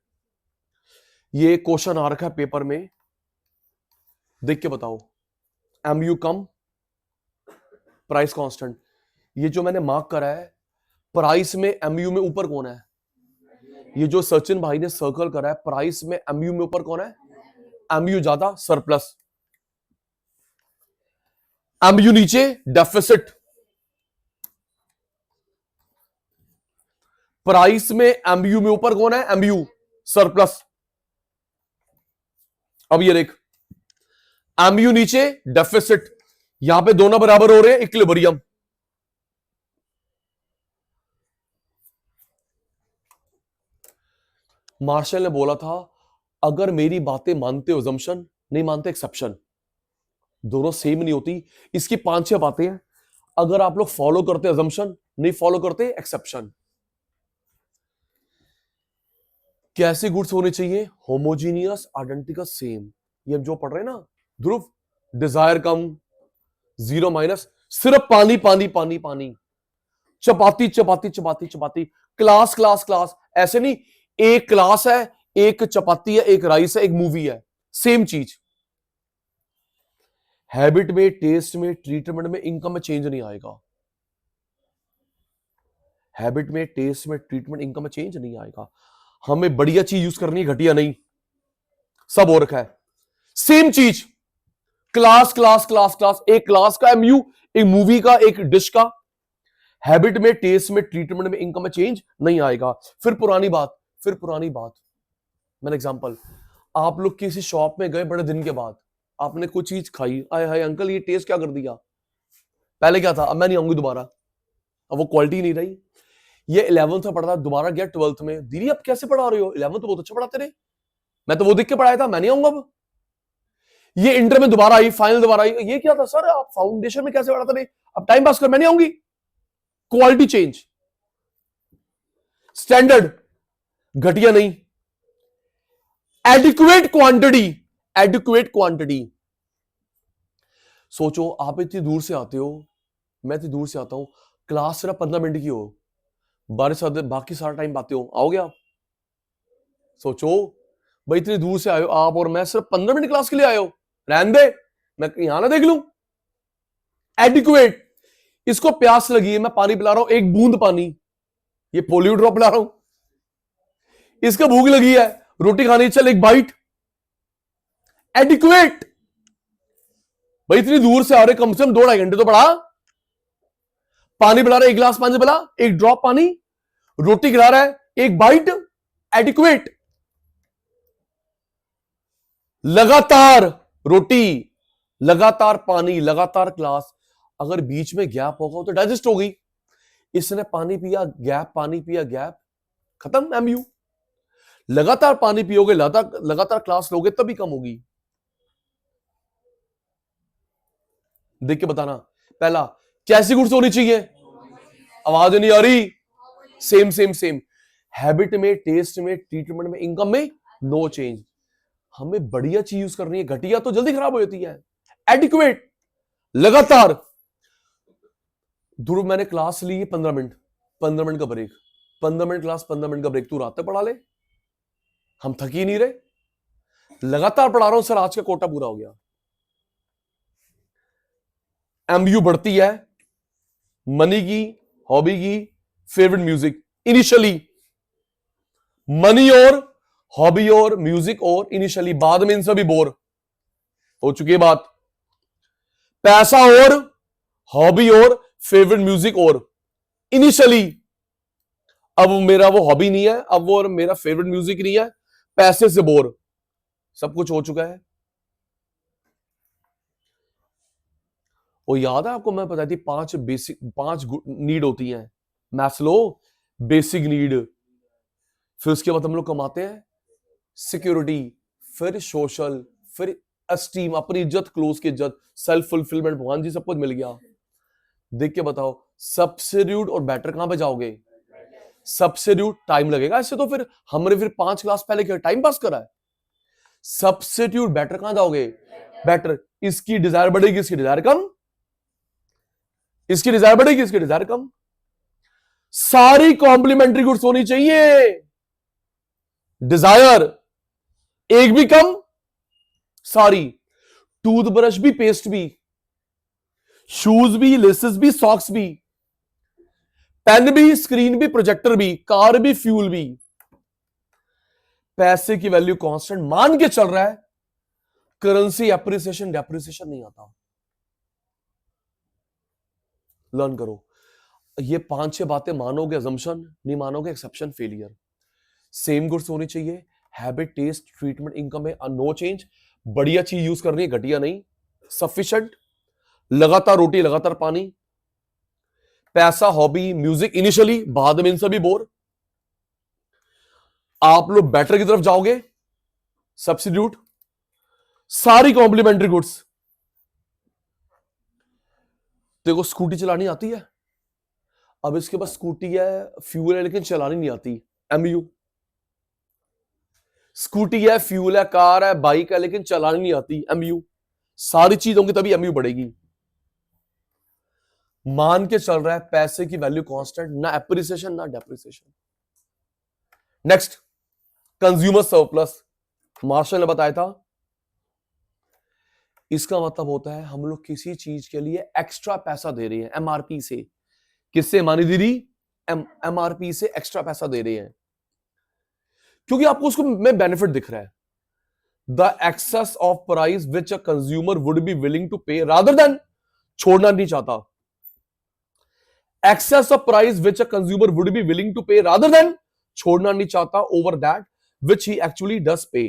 ये क्वेश्चन आ रखा है पेपर में, देख के बताओ। एमयू कम, प्राइस कांस्टेंट। ये जो मैंने मार्क करा है, प्राइस में एमयू में ऊपर कौन है? ये जो सचिन भाई ने सर्कल करा है, प्राइस में एमयू में ऊपर कौन है? एमयू ज्यादा, सरप्लस। एमयू नीचे, डेफिसिट। प्राइस में एमयू में ऊपर कौन है? MU, surplus. अब ये देख, एमयू नीचे, डेफिसिट, यहां पे दोनों बराबर हो रहे हैं, इक्विलिब्रियम। मार्शल ने बोला था, अगर मेरी बातें मानते हो अजम्पशन, नहीं मानते एक्सेप्शन, दोनों सेम नहीं होती। इसकी 5-6 बातें हैं, अगर आप लोग फॉलो करते अजम्पशन, नहीं फॉलो करते एक्सेप्शन। कैसे गुड्स होने चाहिए? Homogeneous, identical, same. ये जो पढ़ रहे हैं ना ध्रुव, डिजायर कम, जीरो माइनस, सिर्फ पानी पानी पानी पानी, चपाती चपाती चपाती चपाती, क्लास क्लास क्लास, ऐसे नहीं, एक क्लास है, एक चपाती है, एक राइस है, एक मूवी है, सेम चीज। हैबिट में, टेस्ट में, ट्रीटमेंट में, इनकम में चेंज नहीं आएगा। हैबिट में, टेस्ट में, ट्रीटमेंट, इनकम में चेंज नहीं आएगा। हमें बढ़िया चीज यूज करनी है, घटिया नहीं। सब हो रखा है सेम चीज, क्लास क्लास क्लास क्लास, एक क्लास का एमयू, एक मूवी का, एक डिश का। हैबिट में, टेस्ट में, ट्रीटमेंट में, इनकम में चेंज नहीं आएगा। फिर पुरानी बात, मैंने एग्जांपल, आप लोग किसी शॉप में गए बड़े दिन के बाद, आपने कुछ चीज खाई, आए हाय अंकल ये टेस्ट क्या कर दिया, पहले क्या था, अब मैं नहीं आऊंगी दोबारा, अब वो क्वालिटी नहीं रही। ये 11th में पढ़ा था, दोबारा गया 12th में, दीदी अब कैसे पढ़ा रहे हो, 11th तो बहुत अच्छा पढ़ाते रहे, मैं तो वो देख के पढ़ाया था, मैं नहीं आऊंगा अब। ये इंटर में दोबारा आई, फाइनल दोबारा आई, ये क्या था सर आप फाउंडेशन में कैसे पढ़ाते रहे, अब टाइम पास कर, मैं नहीं आऊंगी। क्वालिटी चेंज, स्टैंडर्ड घटिया नहीं, एडिक्वेट क्वांटिटी। सोचो आप इतनी दूर से आते हो, मैं इतनी दूर से आता हूं, क्लास सिर्फ 15 मिनट की हो, बाकी सारा टाइम पाते हो, आओगे आप? सोचो भाई इतनी दूर से आए हो आप और मैं, सिर्फ 15 मिनट क्लास के लिए आए हो, रहने दे मैं यहां ना देख लूं। एडिक्वेट, इसको प्यास लगी है, मैं पानी पिला रहा हूं, एक बूंद पानी, ये पोलियो ड्रॉप पिला रहा हूं। इसका भूख लगी है, रोटी खानी, चल एक बाइट। एडिक्वेट, भाई इतनी दूर से आ रहे, कम से कम 2-2.5 घंटे तो पढ़ा, पानी पिला रहा है, एक गिलास पानी पिला, एक ड्रॉप पानी, रोटी खिला रहा है, एक बाइट, एडिक्वेट। लगातार रोटी, लगातार पानी, लगातार क्लास, अगर बीच में गैप होगा तो डाइजेस्ट हो गई। इसने पानी पिया, गैप, पानी पिया, गैप, खत्म एमयू। लगातार पानी पियोगे, लगातार क्लास लोगे, तभी कम होगी। देख के बताना। पहला, कैसी गुड्स होनी चाहिए, आवाज नहीं आ रही, सेम। हैबिट में, टेस्ट में, ट्रीटमेंट में, इनकम में नो चेंज। हमें बढ़िया चीज यूज करनी है, घटिया तो जल्दी खराब हो जाती है। एडिक्वेट, लगातार। ध्रुव मैंने क्लास ली 15 मिनट, 15 मिनट का ब्रेक, 15 मिनट क्लास, 15 मिनट का ब्रेक, तू रात तक पढ़ा ले, हम थक ही नहीं रहे, लगातार पढ़ा रहा हूं सर, आज का कोटा पूरा हो गया। एमयू बढ़ती है, मनी की, हॉबी की, फेवरेट म्यूजिक, इनिशियली मनी और हॉबी और म्यूजिक और इनिशियली, बाद में इनसे भी बोर हो चुकी है बात। पैसा और हॉबी और फेवरेट म्यूजिक और इनिशियली, अब मेरा वो हॉबी नहीं है, अब वो मेरा फेवरेट म्यूजिक नहीं है, पैसे से बोर, सब कुछ हो चुका है। और याद है आपको, मैं बताई थी 5 नीड होती हैं, मैस्लो बेसिक नीड, फिर उसके बाद हम लोग कमाते हैं सिक्योरिटी, फिर सोशल, फिर एस्टीम, अपनी इज्जत, क्लोज की इज्जत, सेल्फ फुलफिलमेंट, भगवान जी सब कुछ मिल गया। देख के बताओ, सब्स्टिट्यूट और बेटर कहां पे जाओगे? सब्स्टिट्यूट टाइम लगेगा, ऐसे तो फिर हमने 5 क्लास पहले क्या टाइम पास करा है। सब्स्टिट्यूट बेटर कहां जाओगे? बेटर, इसकी डिजायर बढ़ेगी, इसकी डिजायर कम, इसकी डिजायर बढ़ेगी, इसकी डिजायर कम। सारी कॉम्प्लीमेंट्री गुड्स होनी चाहिए, डिजायर एक भी कम, सारी, टूथब्रश भी, पेस्ट भी, शूज भी, लेसेस भी, सॉक्स भी, पेन भी, स्क्रीन भी, प्रोजेक्टर भी, कार भी, फ्यूल भी। पैसे की वैल्यू कांस्टेंट मान के चल रहा है, करेंसी एप्रिसिएशन डेप्रिसिएशन नहीं आता। लर्न करो, ये 5-6 बातें मानोगे अजम्पशन, नहीं मानोगे एक्सेप्शन, फेलियर। सेम गुड्स होनी चाहिए, हैबिट, टेस्ट, ट्रीटमेंट, इनकम में नो चेंज, बढ़िया चीज यूज करनी है, घटिया नहीं, सफिशिएंट, लगातार रोटी, लगातार पानी, पैसा, हॉबी, म्यूजिक इनिशियली, बाद में इनसे भी बोर। आप लोग बेटर की तरफ जाओगे, सब्स्टिट्यूट, सारी कॉम्प्लीमेंट्री गुड्स। देखो स्कूटी चलानी आती है, अब इसके पास स्कूटी है, फ्यूल है, लेकिन चलानी नहीं आती, एमयू। स्कूटी है, फ्यूल है, कार है, बाइक है, लेकिन चलानी नहीं आती, एमयू। सारी चीज होंगी तभी एमयू बढ़ेगी। मान के चल रहा है पैसे की वैल्यू कांस्टेंट, ना एप्रिसिएशन ना depreciation. Next, consumer surplus, Marshall ने बताया था, इसका मतलब होता है हम लोग किसी चीज के लिए एक्स्ट्रा पैसा दे रहे हैं एमआरपी से। किससे मानी दीदी? एमआरपी से एक्स्ट्रा पैसा दे रहे हैं क्योंकि आपको उसको में बेनिफिट दिख रहा है। The excess of price which a consumer would be willing to pay rather than, छोड़ना नहीं चाहता, excess of price which a consumer would be willing to pay rather than, छोड़ना नहीं चाहता, over that which he actually does pay.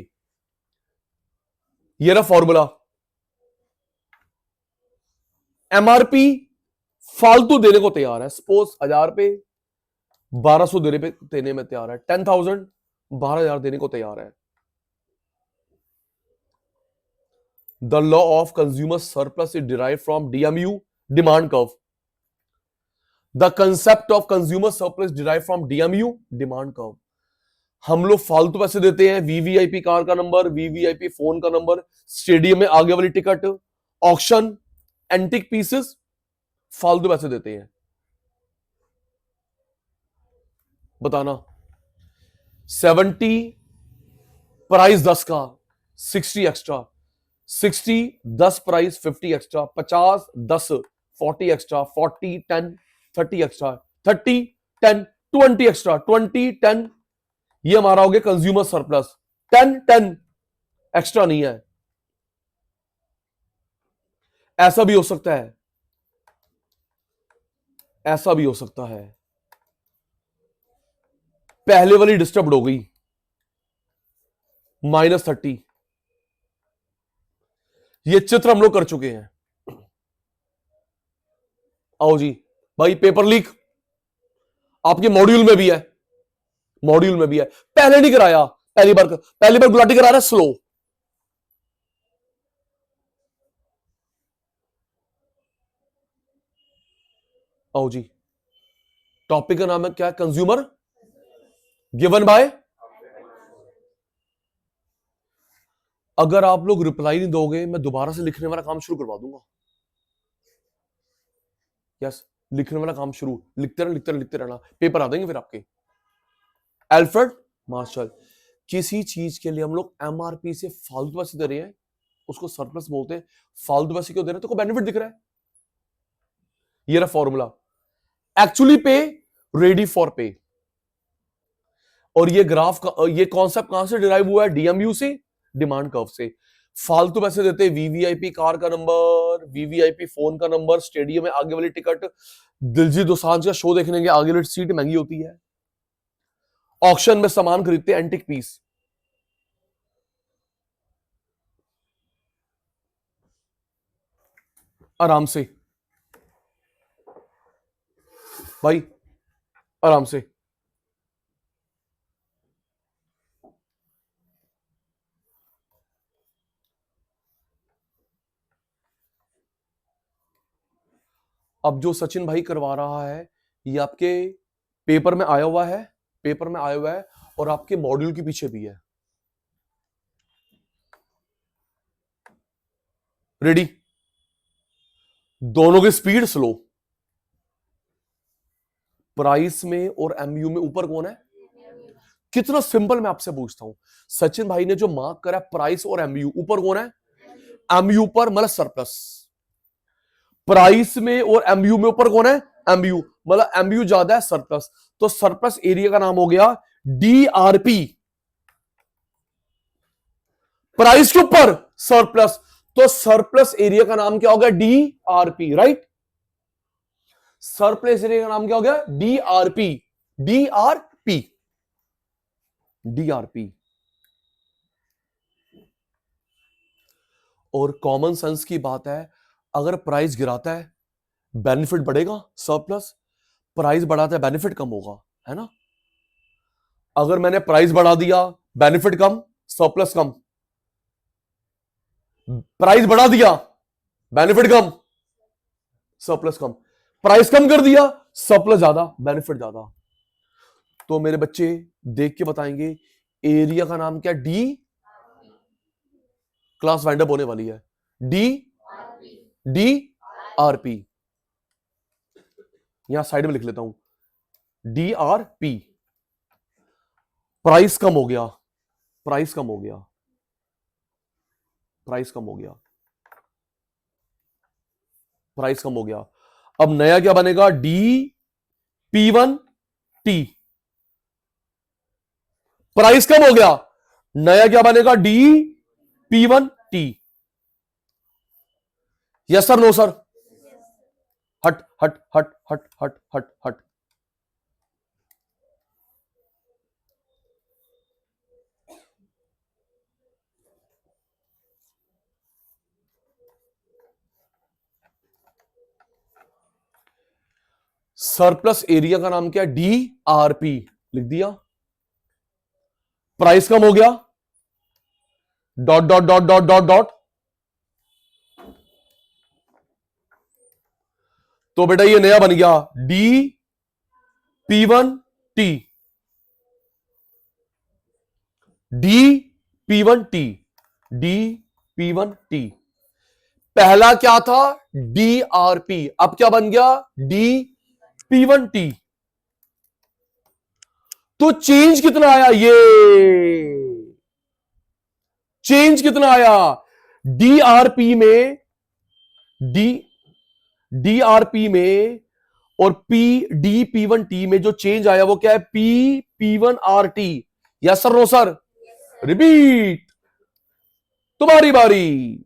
ये रहा formula. MRP फालतू देने को तैयार है, सपोज 1000 पे 1200 देने में तैयार है, 10,000 12,000 देने को तैयार है। The law of consumer surplus is derive from DMU, demand curve. The concept of consumer surplus derive from DMU, demand curve. हम लोग फालतू पैसे देते हैं, वीवीआईपी कार का नंबर, वीवीआईपी फोन का नंबर, स्टेडियम में आगे वाली टिकट, ऑक्शन, एंटिक पीसेस, फालतू पैसे देते हैं। बताना 70 प्राइस 10 का 60 extra, 60 10 price 50 extra, 50 10 40 extra, 40 10 30 extra, 30 10 20 extra, 20 10, ये हमारा हो गया कंज्यूमर सरप्लस। 10 10 एक्स्ट्रा नहीं है। ऐसा भी हो सकता है, ऐसा भी हो सकता है, पहले वाली डिस्टर्ब हो गई -30। ये चित्र हम लोग कर चुके हैं। आओ जी भाई, पेपर लीक आपके मॉड्यूल में भी है, मॉड्यूल में भी है, पहले नहीं कराया, पहली बार गुलाटी करा रहा है, स्लो। आओ जी, टॉपिक का नाम है क्या? Consumer given by. अगर आप लोग रिप्लाई नहीं दोगे, मैं दोबारा से लिखने वाला काम शुरू करवा दूंगा। यस, लिखने वाला काम शुरू, लिखते रहना, पेपर आ जाएंगे फिर आपके। एल्फ्रेड मार्शल, किसी चीज के लिए हम लोग एमआरपी से फालतू पैसे दे रहे हैं, उसको सरप्लस बोलते हैं। फालतू पैसे क्यों दे रहे हैं? तो कोई बेनिफिट दिख रहा है। ये रहा फॉर्मूला, एक्चुअली पे, रेडी फॉर पे। और ये ग्राफ का, ये कॉन्सेप्ट कहां से डिराइव हुआ है? डीएमयू से, डिमांड कर्व से। फालतू पैसे देते हैं, वीवीआईपी कार का नंबर, वीवीआईपी फोन का नंबर, स्टेडियम में आगे वाली टिकट, दिलजीत दोसांझ का शो देखने के आगे वाली सीट महंगी होती है, ऑक्शन में सामान खरीदते हैं, एंटिक पीस। आराम से भाई, आराम से। अब जो सचिन भाई करवा रहा है, ये आपके पेपर में आया हुआ है, पेपर में आया हुआ है, और आपके मॉड्यूल के पीछे भी है। रेडी? दोनों की स्पीड स्लो। प्राइस में और एमयू में ऊपर कौन है? कितना सिंपल, मैं आपसे पूछता हूं, सचिन भाई ने जो मार्क करा प्राइस और एमयू, ऊपर कौन है? एमयू पर, मतलब सरप्लस। प्राइस में और एमयू में ऊपर कौन है? एमयू, मतलब एमयू ज्यादा है, सरप्लस। तो सरप्लस एरिया का नाम हो गया डीआरपी। प्राइस के ऊपर सरप्लस, तो सरप्लस एरिया का नाम क्या हो गया? DRP, right? सरप्लस एरिया का नाम क्या हो गया? DRP, DRP, DRP. और कॉमन सेंस की बात है, अगर प्राइस गिराता है बेनिफिट बढ़ेगा, सरप्लस। प्राइस बढ़ाता है बेनिफिट कम होगा, है ना? अगर मैंने प्राइस बढ़ा दिया, बेनिफिट कम, सरप्लस कम। प्राइस बढ़ा दिया, बेनिफिट कम, सरप्लस कम। प्राइस कम कर दिया, सरप्लस ज्यादा, बेनिफिट ज्यादा। तो मेरे बच्चे देख के बताएंगे, एरिया का नाम क्या? डी, क्लास वाइंड अप होने वाली है, डी, डी आर पी। यहां साइड में लिख लेता हूं, डी आर पी। प्राइस कम हो गया, प्राइस कम हो गया, प्राइस कम हो गया, प्राइस कम हो गया। अब नया क्या बनेगा? डी P1 टी, प्राइस कम हो गया, नया क्या बनेगा, D P1 T. Yes sir, no sir? हट हट हट हट हट हट हट। सरप्लस एरिया का नाम क्या है, DRP, लिख दिया। प्राइस कम हो गया, dot dot dot dot dot dot, तो बेटा ये नया बन गया DP1 T, DP1 T, DP1 T. पहला क्या था, DRP, अब क्या बन गया, DP1 टी। तो चेंज कितना आया, ये चेंज कितना आया, DRP में, DRP में और DP1T में जो चेंज आया वो क्या है, P1RT। Yes sir, no sir? Repeat, तुम्हारी बारी।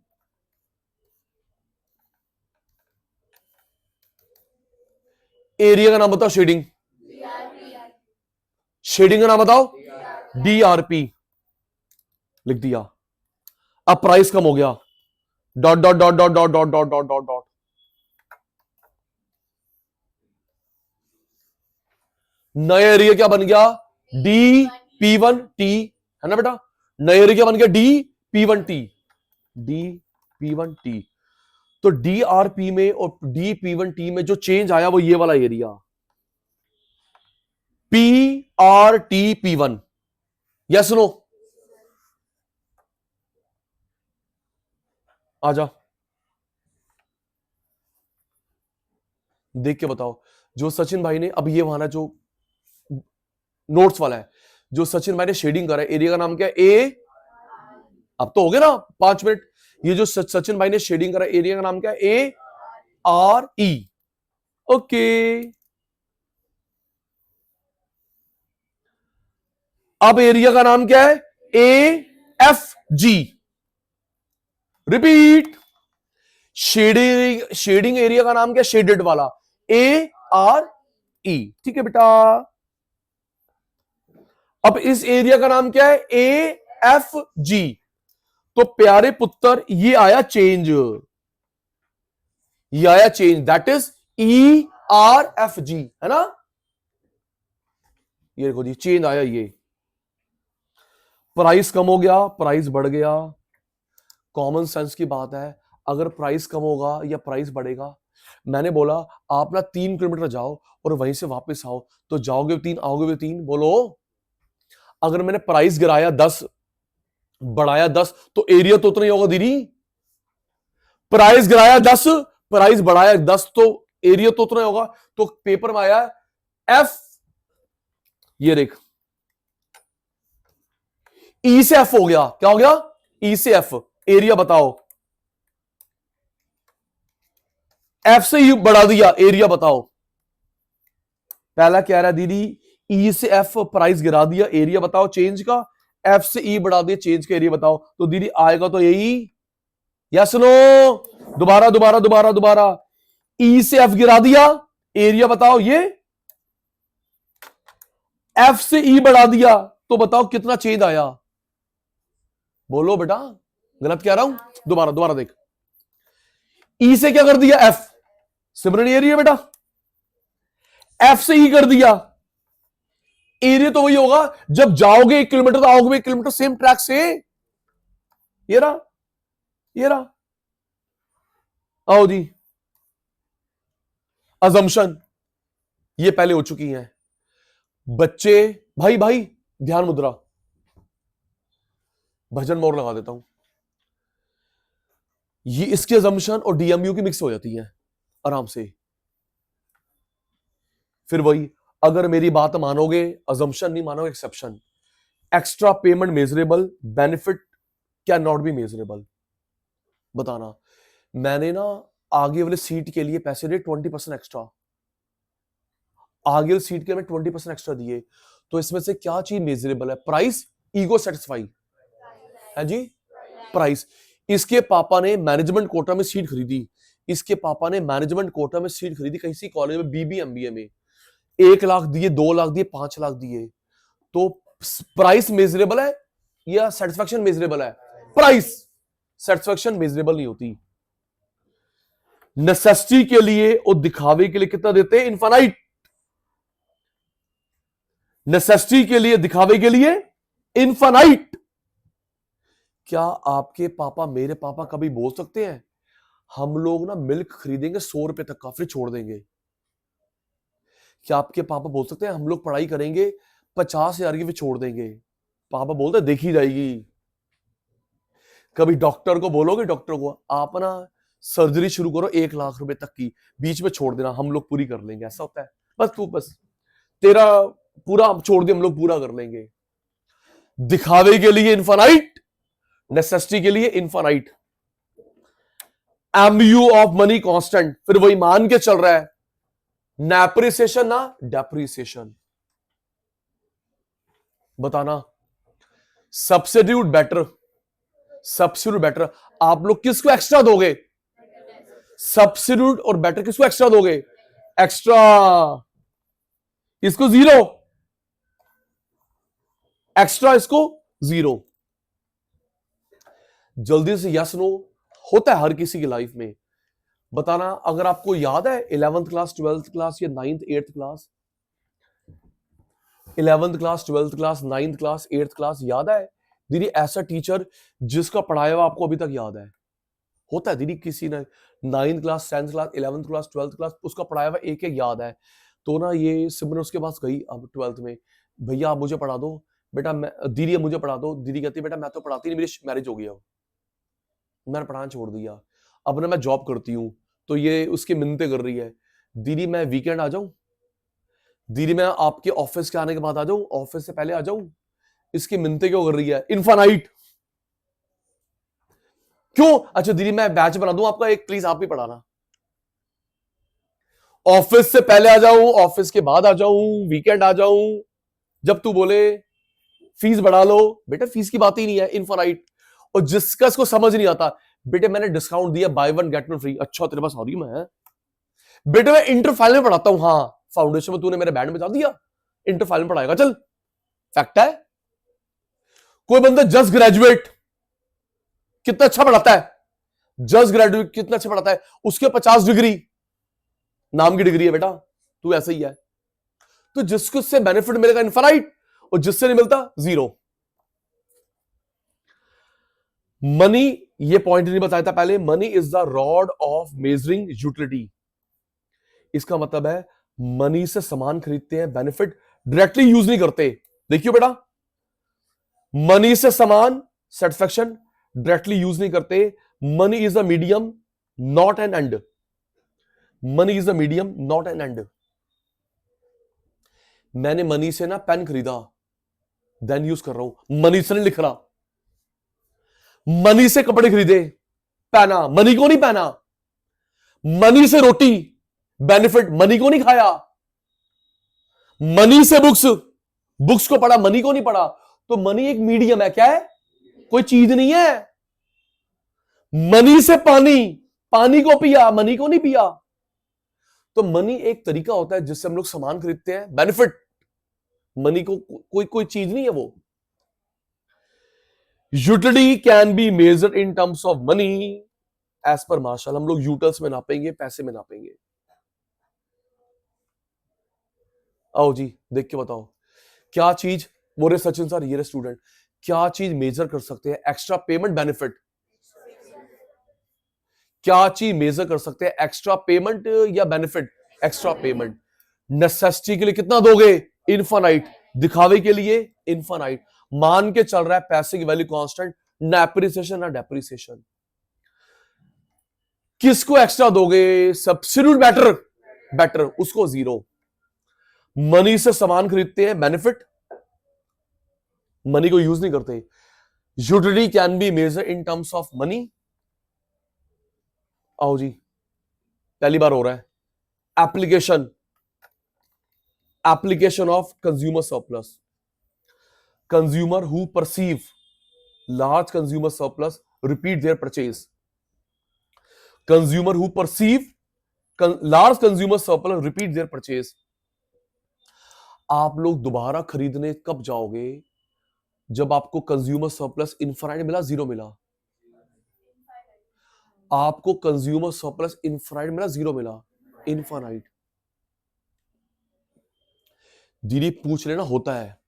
एरिया का नाम बताओ, शेडिंग, शेडिंग का नाम बताओ, DRP, लिख दिया। अब प्राइस कम हो गया, dot dot dot dot dot dot dot dot dot dot, नया एरिया क्या बन गया, DP1T, है ना बेटा? नया एरिया क्या बन गया, DP1T, DP1T। तो DRP में और DP1T में जो चेंज आया वो ये वाला एरिया, PRTP1। Yes no? आजा, देख के बताओ। जो सचिन भाई ने, अब ये वाला जो नोट्स वाला है, जो सचिन भाई ने शेडिंग करा है, एरिया का नाम क्या है, ए, अब तो हो गया ना 5 मिनट। ये जो सचिन भाई ने शेडिंग करा है, एरिया का नाम क्या है, ARE। ओके, अब एरिया का नाम क्या है, AFG। रिपीट, शेडिंग एरिया का नाम क्या है, शेडेड वाला, ARE। ठीक है बेटा? अब इस एरिया का नाम क्या है, AFG। तो प्यारे पुत्र ये आया चेंज, ये आया चेंज, दैट इज ERFG, है ना? ये देखो जी, चेंज आया, ये प्राइस कम हो गया, प्राइस बढ़ गया। कॉमन सेंस की बात है, अगर प्राइस कम होगा या प्राइस बढ़ेगा, मैंने बोला आप ना 3 किलोमीटर जाओ और वहीं से वापस आओ, तो जाओगे 3, आओगे भी 3, बोलो। अगर मैंने प्राइस गिराया 10, बढ़ाया 10, तो एरिया तो उतना ही होगा दीदी। प्राइस गिराया 10, प्राइस बढ़ाया 10, तो एरिया तो उतना ही होगा। तो पेपर में आया एफ, ये देख, ई से एफ हो गया, क्या हो गया, ई से एफ। एरिया बताओ, एफ से ई बढ़ा दिया, एरिया बताओ। पहला कह रहा है दीदी ई से एफ प्राइस गिरा दिया, एरिया बताओ चेंज का। एफ से ई बढ़ा दिया, चेंज का एरिया बताओ। तो दीदी आएगा तो यही, यस नो? दोबारा दोबारा दोबारा दोबारा, ई से एफ गिरा दिया, एरिया बताओ। ये एफ से ई बढ़ा दिया, तो बताओ कितना चेंज आया, बोलो बेटा, गलत कह रहा हूं? दोबारा दोबारा देख, ई से क्या कर दिया, एफ, सिमरन एरिया बेटा। एफ से ई कर दिया, एरिया तो वही होगा, जब जाओगे 1 किलोमीटर तो आओगे 1 किलोमीटर सेम ट्रैक से। ये रहा, ये रहा, आओ जी। अजम्पशन ये पहले हो चुकी हैं बच्चे। भाई भाई ध्यान मुद्रा, भजन मोर लगा देता हूं। ये इसकी अजम्पशन और डीएमयू की मिक्स हो जाती है आराम से। फिर वही, अगर मेरी बात मानोगे, अजम्पशन नहीं मानोगे, exception. Extra payment measurable, benefit can not be measurable. बताना, मैंने ना आगे वाले सीट के लिए पैसे दिए 20% एक्स्ट्रा, आगे सीट के में 20% एक्स्ट्रा दिए, तो इसमें से क्या चीज मेजरेबल है? प्राइस, ईगो सेटिस्फाई है जी, प्राइस। इसके पापा ने मैनेजमेंट कोटा में सीट खरीदी, इसके पापा ने मैनेजमेंट कोटा में सीट खरीदी किसी कॉलेज में, बीबी एमबीए में, 1 लाख दिए, 2 लाख दिए, 5 लाख दिए, तो प्राइस मेजरेबल है या सेटिस्फैक्शन मेजरेबल है? प्राइस। सेटिस्फैक्शन मेजरेबल नहीं होती। नेसेसिटी के लिए और दिखावे के लिए कितना देते हैं? इनफाइनाइट। नेसेसिटी के लिए, दिखावे के लिए इनफाइनाइट। क्या आपके पापा, मेरे पापा कभी बोल सकते हैं हम लोग ना मिल्क खरीदेंगे 100 रुपए तक का, फिर छोड़ देंगे? क्या आपके पापा बोल सकते हैं हम लोग पढ़ाई करेंगे 50,000 की, फिर छोड़ देंगे? पापा बोलते हैं देखी जाएगी। कभी डॉक्टर को बोलोगे, डॉक्टर को आप ना सर्जरी शुरू करो 1 लाख रुपए तक की, बीच में छोड़ देना, हम लोग पूरी कर लेंगे? ऐसा होता है? बस तेरा पूरा छोड़ दिया, हम लोग पूरा कर लेंगे। दिखावे के लिए इनफाइनाइट, नेसेसिटी के लिए infinite. MU of money constant, फिर वही मान के चल रहा है, ना एप्रिसिएशन ना डेप्रिसिएशन। बताना सब्स्टिट्यूट बेटर, सब्स्टिट्यूट बेटर। आप लोग किसको एक्स्ट्रा दोगे? सब्स्टिट्यूट और बेटर किसको एक्स्ट्रा दोगे? एक्स्ट्रा। इसको 0, एक्स्ट्रा इसको 0। जल्दी से यस नो होता है हर किसी की लाइफ में। बताना अगर आपको याद है 11th क्लास, 12th क्लास या 9th 8th class, 11th class, 12th class, 9th class, 8th class याद है दीदी? ऐसा टीचर जिसका पढ़ाया हुआ आपको अभी तक याद है? होता है दीदी, किसी ने 9th class, 10th class, 11th class, 12th class, उसका पढ़ाया हुआ एक एक याद है। तो ना ये सिमरन उसके पास गई अब 12th में, भैया आप मुझे पढ़ा दो बेटा, मैं दीदी मुझे पढ़ा दो। दीदी कहती है बेटा मैं तो पढ़ाती नहीं, मेरी मैरिज हो गई, अब मैंने पढ़ाना छोड़ दिया, अब ना मैं जॉब करती हूँ। तो ये उसकी मिन्नतें कर रही है, दीदी मैं वीकेंड आ जाऊं, दीदी मैं आपके ऑफिस के आने के बाद आ जाऊं, ऑफिस से पहले आ जाऊं। इसकी मिन्नतें क्यों कर रही है? इनफाइनाइट। क्यों? अच्छा दीदी मैं बैच बना दूं आपका एक, प्लीज आप भी पढ़ाना। ऑफिस से पहले आ जाऊं, ऑफिस के बाद आ जाऊं, वीकेंड आ जाऊं, जब तू बोले। फीस बढ़ा लो, बेटा फीस की बात ही नहीं है, इनफाइनाइट। और जिसका इसको समझ नहीं आता, बेटे मैंने डिस्काउंट दिया, बाय 1 गेट 1 फ्री। अच्छा तेरे पास आ रही मैं, बेटे मैं इंटर फाइनल में पढ़ाता हूं। हाँ फाउंडेशन में तूने मेरे बैंड में जा दिया, इंटर फाइनल पढ़ाएगा, चल। फैक्ट है। कोई बंदा जस्ट ग्रेजुएट कितना अच्छा पढ़ाता है, जस्ट ग्रेजुएट कितना अच्छा पढ़ाता है, उसके 50 डिग्री, नाम की डिग्री है बेटा, तू ऐसा ही है। तो जिसको उससे बेनिफिट मिलेगा इनफाइनाइट, और जिससे नहीं मिलता 0। मनी, ये पॉइंट नहीं बताया था पहले, money is the rod of measuring utility. इसका मतलब है मनी से सामान खरीदते हैं, बेनिफिट डायरेक्टली यूज नहीं करते। देखियो बेटा, मनी से सामान, सेटिस्फैक्शन डायरेक्टली यूज नहीं करते। Money is a medium not an and, money is a medium not an and. मैंने मनी से ना पेन खरीदा, देन यूज कर रहा हूं, मनी से नहीं लिख रहा। मनी से कपड़े खरीदे, पहना, मनी को नहीं पहना। मनी से रोटी, बेनिफिट, मनी को नहीं खाया। मनी से बुक्स, बुक्स को पढ़ा, मनी को नहीं पढ़ा। तो मनी एक मीडियम है, क्या है? कोई चीज नहीं है। मनी से पानी, पानी को पिया, मनी को नहीं पिया। तो मनी एक तरीका होता है जिससे हम लोग सामान खरीदते हैं, बेनिफिट। मनी को कोई चीज नहीं है वो। Utility can be measured in terms of money as per Marshall. हम लोग यूटल्स में नापेंगे, पैसे में नापेंगे। आओ जी देख के बताओ क्या चीज, बोले सचिन सर ये स्टूडेंट, क्या चीज मेजर कर सकते हैं? Extra payment, benefit. क्या चीज मेजर कर सकते हैं? एक्स्ट्रा पेमेंट या बेनिफिट? Extra payment. नेसेसिटी के लिए कितना दोगे? इनफाइनाइट। दिखावे के लिए इनफाइनाइट। मान के चल रहा है पैसे की वैल्यू कांस्टेंट, ना एप्रिसिएशन ना डेप्रिसिएशन। किसको एक्स्ट्रा दोगे? सब्स्टिट्यूट बेटर, बेटर, उसको 0। मनी से सामान खरीदते हैं, बेनिफिट, मनी को यूज नहीं करते। Utility can be measure in terms of money. आओ जी, पहली बार हो रहा है। Application, application of consumer surplus. Consumer who perceive large consumer surplus repeat their purchase. Consumer who perceive large consumer surplus repeat their purchase. आप लोग दोबारा खरीदने कब जाओगे? जब आपको कंज्यूमर सरप्लस इनफाइनाइट मिला, जीरो मिला? आपको कंज्यूमर सरप्लस इनफाइनाइट मिला, जीरो मिला? इनफाइनाइट। दीदी पूछ लेना, होता है,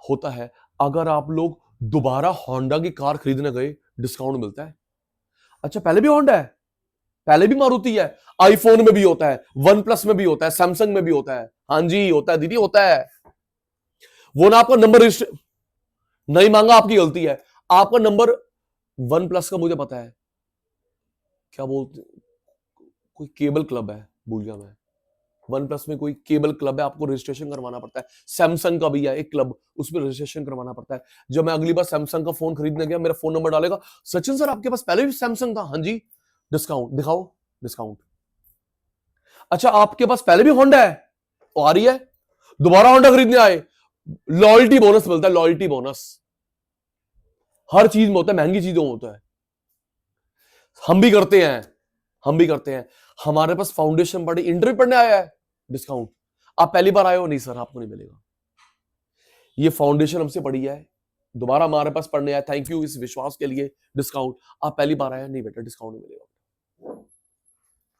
होता है। अगर आप लोग दोबारा होंडा की कार खरीदने गए, डिस्काउंट मिलता है। अच्छा, पहले भी होंडा है, पहले भी मारुति है, आईफोन में भी होता है, वन प्लस में भी होता है, सैमसंग में भी होता है। हाँ जी, होता है दीदी, होता है। वो ना आपका नंबर रजिस्टर नहीं मांगा, आपकी गलती है। आपका नंबर वन प्लस का मुझे पता है, क्या बोलते, कोई केबल क्लब है, भूल गया मैं। वन प्लस में कोई केबल क्लब है, आपको रजिस्ट्रेशन करवाना पड़ता है। सैमसंग का भी है एक क्लब, उसमें रजिस्ट्रेशन करवाना पड़ता है। जब मैं अगली बार सैमसंग का फोन खरीदने गया, मेरा फोन नंबर डालेगा, सचिन सर आपके पास पहले भी सैमसंग था? हाँ जी। डिस्काउंट दिखाओ, डिस्काउंट। अच्छा, आपके पास पहले भी होंडा है, तो आ रही है, दोबारा होंडा खरीदने आए, लॉयल्टी बोनस मिलता है, लॉयल्टी बोनस। हर चीज में होता है, महंगी चीजों में होता है। हम भी करते हैं, हम भी करते हैं। हमारे पास फाउंडेशन पढ़ी, इंटरव्यू पढ़ने आया है, डिस्काउंट। आप पहली बार आए हो, नहीं सर आपको नहीं मिलेगा। ये फाउंडेशन हमसे पढ़ी है, दोबारा हमारे पास पढ़ने आया, थैंक यू इस विश्वास के लिए, डिस्काउंट। आप पहली बार आए, नहीं बेटा डिस्काउंट नहीं मिलेगा।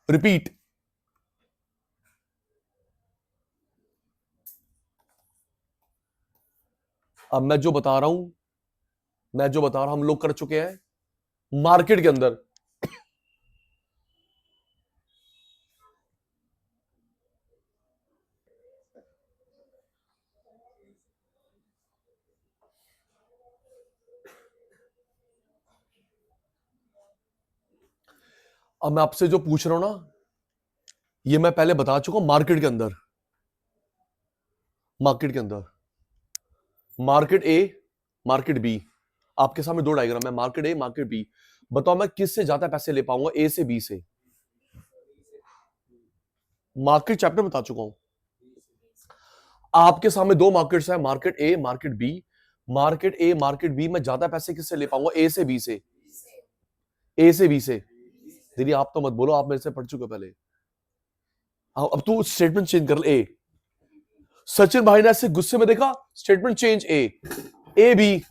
रिपीट। अब मैं जो बता रहा हूं, हम लोग कर चुके हैं मार्केट के अंदर। अब मैं आपसे जो पूछ रहा हूं ना, ये मैं पहले बता चुका हूं। मार्केट के अंदर, मार्केट के अंदर, मार्केट ए, मार्केट बी, आपके सामने दो डायग्राम है, मार्केट ए, मार्केट बी। बताओ मैं किससे ज्यादा पैसे ले पाऊंगा, ए से बी से? मार्केट चैप्टर बता चुका हूं। आपके सामने दो मार्केट्स हैं, market A, market B. Market A, market B में ज्यादा पैसे किससे ले पाऊंगा, ए से बी से? ए से बी से। दीदी आप तो मत बोलो, आप मेरे से पढ़ चुके हो पहले। अब तू स्टेटमेंट चेंज कर ले। ए, सचिन भाई ने ऐसे गुस्से में देखा, स्टेटमेंट चेंज। A B.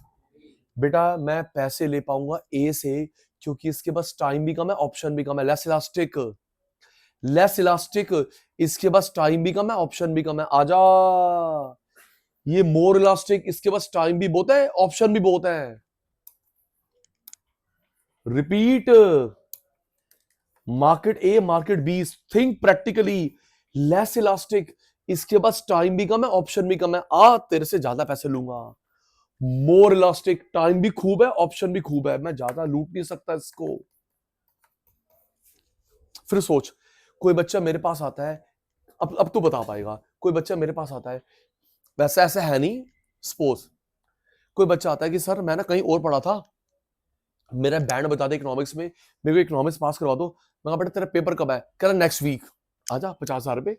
बेटा मैं पैसे ले पाऊंगा ए से, क्योंकि इसके पास टाइम भी कम है, ऑप्शन भी कम है, लेस इलास्टिक, लेस इलास्टिक। इसके पास टाइम भी कम है, ऑप्शन भी कम है। आजा, ये मोर इलास्टिक, इसके पास टाइम भी बहुत है, ऑप्शन भी बहुत है। Repeat. Market A, market B, think practically, less elastic, इसके पास टाइम भी कम है, ऑप्शन भी कम है। आ तेरे से ज्यादा पैसे लूंगा। मोर इलास्टिक, टाइम भी खूब है, ऑप्शन भी खूब है, मैं ज्यादा लूट नहीं सकता इसको। फिर सोच, कोई बच्चा मेरे पास आता है, अब तो बता पाएगा। कोई बच्चा मेरे पास आता है, वैसे ऐसा है नहीं, सपोज कोई बच्चा आता है कि सर मैं ना कहीं और पढ़ा था, मेरा बैंड बता दे इकोनॉमिक्स में, मेरे को इकोनॉमिक्स पास करवा दो। मैं कहा बेटा तेरा पेपर कब है? कह रहा नेक्स्ट वीक। आजा, 50,000 रुपए,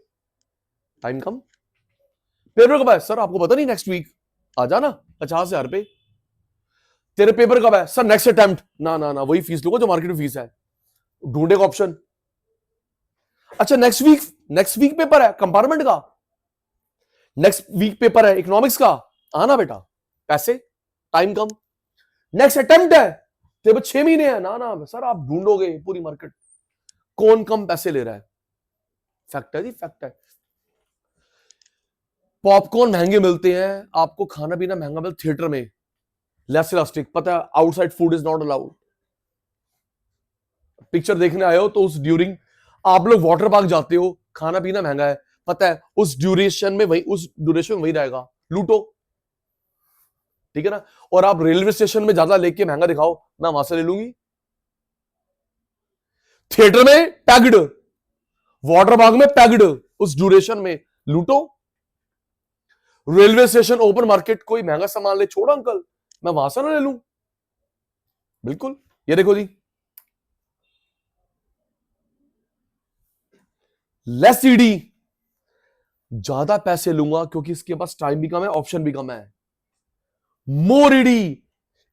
टाइम कम। पेपर कब है? सर आपको पता नहीं, नेक्स्ट वीक। आ जा ना, 50,000 रुपए। तेरे पेपर कब है? Sir next attempt. ना ना ना, वही फीस लूंगा जो मार्केट में फीस है। ढूंढेगा ऑप्शन। अच्छा नेक्स्ट वीक पेपर है कंपार्टमेंट का, नेक्स्ट वीक पेपर है इकोनॉमिक्स का। आना बेटा, पैसे, टाइम कम। नेक्स्ट अटेम्प्ट है, तेरे 6 महीने हैं। ना ना सर आप ढूंढोगे पूरी मार्केट, कौन कम पैसे ले रहा है। फैक्ट है जी, फैक्ट है। पॉपकॉर्न महंगे मिलते हैं, आपको खाना पीना महंगा मिलता थिएटर में, लेस इलास्टिक। पता है outside food is not allowed. Picture देखने आए हो तो उस ड्यूरिंग आप लोग वाटर पार्क जाते हो, खाना पीना महंगा है, पता है उस ड्यूरेशन में वही रहेगा, लूटो। ठीक है ना? और आप रेलवे स्टेशन में ज्यादा लेके महंगा दिखाओ, मैं वहां से ले लूंगी। थिएटर में पैक्ड, वाटर पार्क में पैक्ड, उस ड्यूरेशन में लूटो। रेलवे स्टेशन, ओपन मार्केट, कोई महंगा सामान ले, छोड़ो अंकल मैं वहां से ना ले लूं। बिल्कुल, ये देखो जी, लेस ईडी, ज्यादा पैसे लूंगा क्योंकि इसके पास टाइम भी कम है, ऑप्शन भी कम है। मोर ईडी,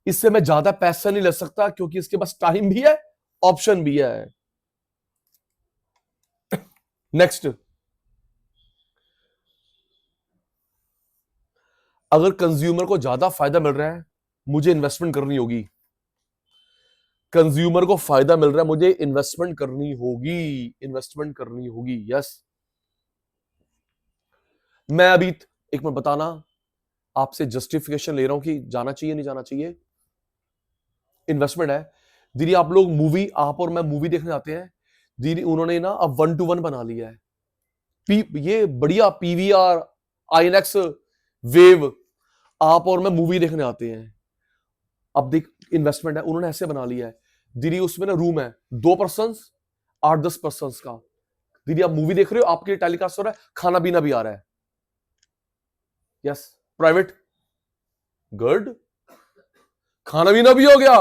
इससे मैं ज्यादा पैसा नहीं ले सकता क्योंकि इसके पास टाइम भी है, ऑप्शन भी है। नेक्स्ट, अगर कंज्यूमर को ज्यादा फायदा मिल रहा है, मुझे इन्वेस्टमेंट करनी होगी। कंज्यूमर को फायदा मिल रहा है, मुझे इन्वेस्टमेंट करनी होगी, इन्वेस्टमेंट करनी होगी। यस, मैं अभी एक मिनट बताना, आपसे जस्टिफिकेशन ले रहा हूं कि जाना चाहिए नहीं जाना चाहिए। इन्वेस्टमेंट है दीदी, आप लोग मूवी, आप और मैं मूवी देखने जाते हैं दीदी, उन्होंने ना अब 1:1 बना लिया है। ये बढ़िया पीवीआर, आईएनएक्स, वेव, आप और मैं मूवी देखने आते हैं। अब देख, इन्वेस्टमेंट है, उन्होंने ऐसे बना लिया है दीदी, उसमें ना रूम है 2 पर्सन, 8-10 पर्सन का। दीदी आप मूवी देख रहे हो, आपके लिए टेलीकास्ट हो रहा है, खाना पीना भी आ रहा है। यस, प्राइवेट, गुड, खाना पीना भी हो गया,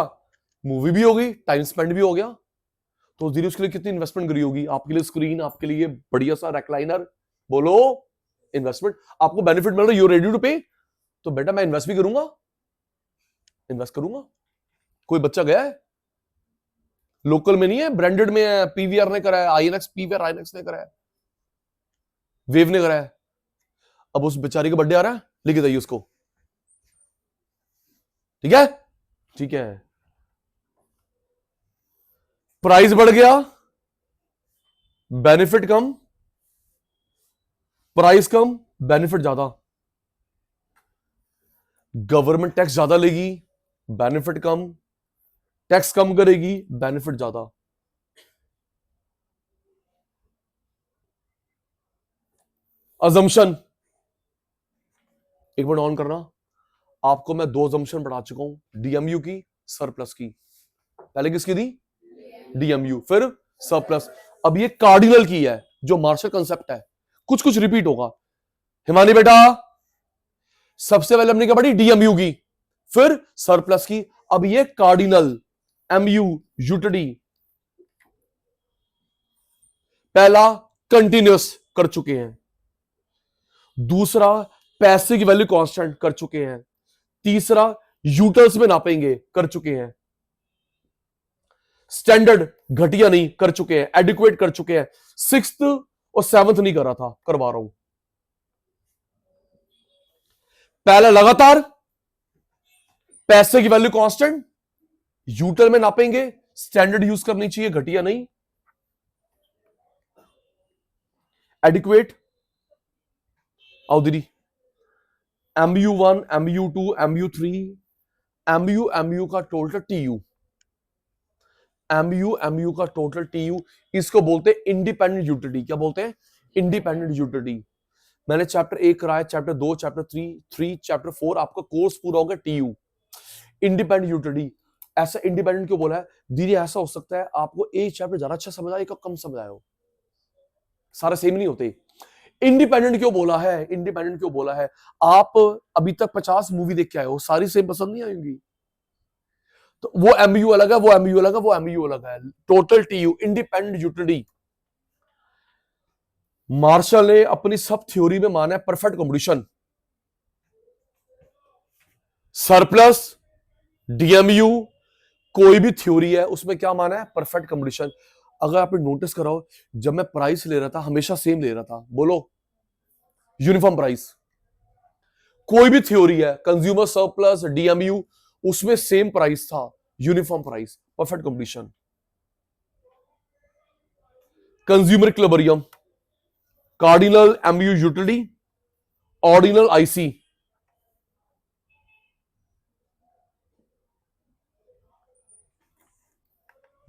मूवी भी हो गई, टाइम स्पेंड भी हो गया। तो दीदी उसके लिए कितनी इन्वेस्टमेंट करी होगी? आपके लिए स्क्रीन, आपके लिए बढ़िया सा रेक्लाइनर, बोलो इन्वेस्टमेंट। आपको बेनिफिट मिल रहा है, यू रेडी टू पे, तो बेटा मैं इन्वेस्ट भी करूंगा, इन्वेस्ट करूंगा। कोई बच्चा गया है, लोकल में नहीं है, ब्रांडेड में है, पीवीआर ने करा है, आईएनएक्स, पीवीआर आईएनएक्स ने करा है, वेव ने करा है। अब उस बेचारी का बर्थडे आ रहा है, लेके जाइए उसको, ठीक है, ठीक है। प्राइस बढ़ गया, बेनिफिट कम, प्राइस कम, बेनिफिट ज्यादा। गवर्नमेंट टैक्स ज्यादा लेगी, बेनिफिट कम, टैक्स कम करेगी, बेनिफिट ज्यादा। अजम्पशन, एक मिनट ऑन करना, आपको मैं 2 अजम्पशन पढ़ा चुका हूं, डीएमयू की, सरप्लस की। पहले किसकी दी? डीएमयू, फिर सरप्लस। अब ये कार्डिनल की है, जो मार्शल कंसेप्ट है, कुछ कुछ रिपीट होगा। हिमानी बेटा, सबसे पहले हमने क्या पढ़ी? डीएमयू की, फिर सरप्लस की। अब ये कार्डिनल, एमयू, यूटिडी। पहला कंटिन्यूस कर चुके हैं, दूसरा पैसे की वैल्यू कांस्टेंट कर चुके हैं, तीसरा यूटर्स में नापेंगे कर चुके हैं, स्टैंडर्ड घटिया नहीं कर चुके हैं, एडिक्वेट कर चुके हैं, 6th और 7th नहीं कर रहा था, करवा रहा हूं। पहला लगातार, पैसे की वैल्यू कांस्टेंट, यूटर में नापेंगे, स्टैंडर्ड यूज करनी चाहिए, घटिया नहीं, एडिक्वेट। आओ दीदी, MU1, MU2, MU3, MU का टोटल TU, MU का टोटल TU, इसको बोलते हैं इंडिपेंडेंट यूटिलिटी। क्या बोलते हैं? Independent utility. मैंने चैप्टर 1 कराया, चैप्टर 2, चैप्टर 3, चैप्टर 4, आपका कोर्स पूरा होगा TU, इंडिपेंडेंट यूटिलिटी। ऐसा इंडिपेंडेंट क्यों बोला है दीदी? ऐसा हो सकता है आपको एक चैप्टर ज्यादा अच्छा समझ आए, एक कम समझ आए हो, सारे सेम नहीं होते। इंडिपेंडेंट क्यों बोला है? इंडिपेंडेंट क्यों बोला है? आप अभी तक 50 मूवी देख के आए हो, सारी सेम पसंद नहीं आएंगी, तो वो MU अलग है, वो MU अलग है, वो MU अलग है। Total TU, independent utility. Marshall ने अपनी सब थ्योरी में माना है परफेक्ट कंपटीशन। सरप्लस, डीएमयू, कोई भी थ्योरी है उसमें क्या माना है? Perfect competition. अगर आपने नोटिस करा हो, जब मैं प्राइस ले रहा था हमेशा सेम ले रहा था, बोलो यूनिफॉर्म प्राइस। कोई भी थ्योरी है, कंज्यूमर सरप्लस, डीएमयू, उसमें सेम प्राइस था, uniform price, perfect competition. Consumer equilibrium, cardinal MU utility, ordinal IC।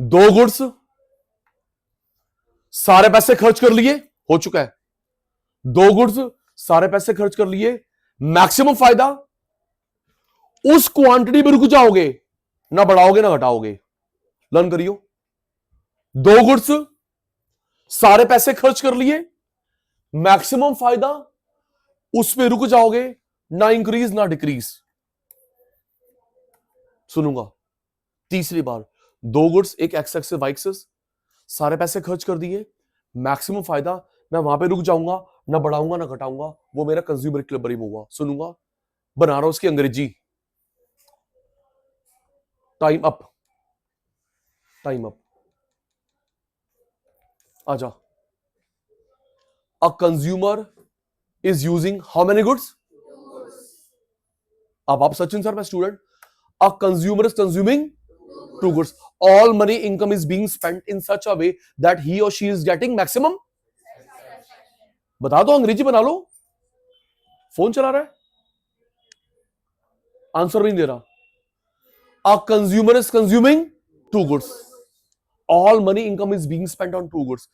दो गुड्स, सारे पैसे खर्च कर लिए, हो चुका है। दो गुड्स, सारे पैसे खर्च कर लिए, मैक्सिमम फायदा, उस क्वांटिटी में रुक जाओगे, ना बढ़ाओगे ना घटाओगे। लर्न करियो। दो गुड्स, सारे पैसे खर्च कर लिए, मैक्सिमम फायदा, उस पे रुक जाओगे, ना इंक्रीज ना डिक्रीज। सुनूंगा तीसरी बार। दो गुड्स, एक एक्स एक्सिस वाई एक्सिस, सारे पैसे खर्च कर दिए, मैक्सिमम फायदा, मैं वहां पे रुक जाऊंगा, ना बढ़ाऊंगा ना घटाऊंगा, वो मेरा कंज्यूमर इक्विलिब्रियम होगा। सुनूंगा, बना रहा हूं उसकी अंग्रेजी। टाइम अप, टाइम अप, आजा। A consumer is using how many goods? अब आप सचिन सर, मैं student. A consumer is consuming two goods. All money income is being spent in such a way that he और she is getting maximum. बता दो, अंग्रेजी बना लो। Phone चला रहा है, आंसर भी नहीं दे रहा। A consumer is consuming two goods. All money income is being spent on two goods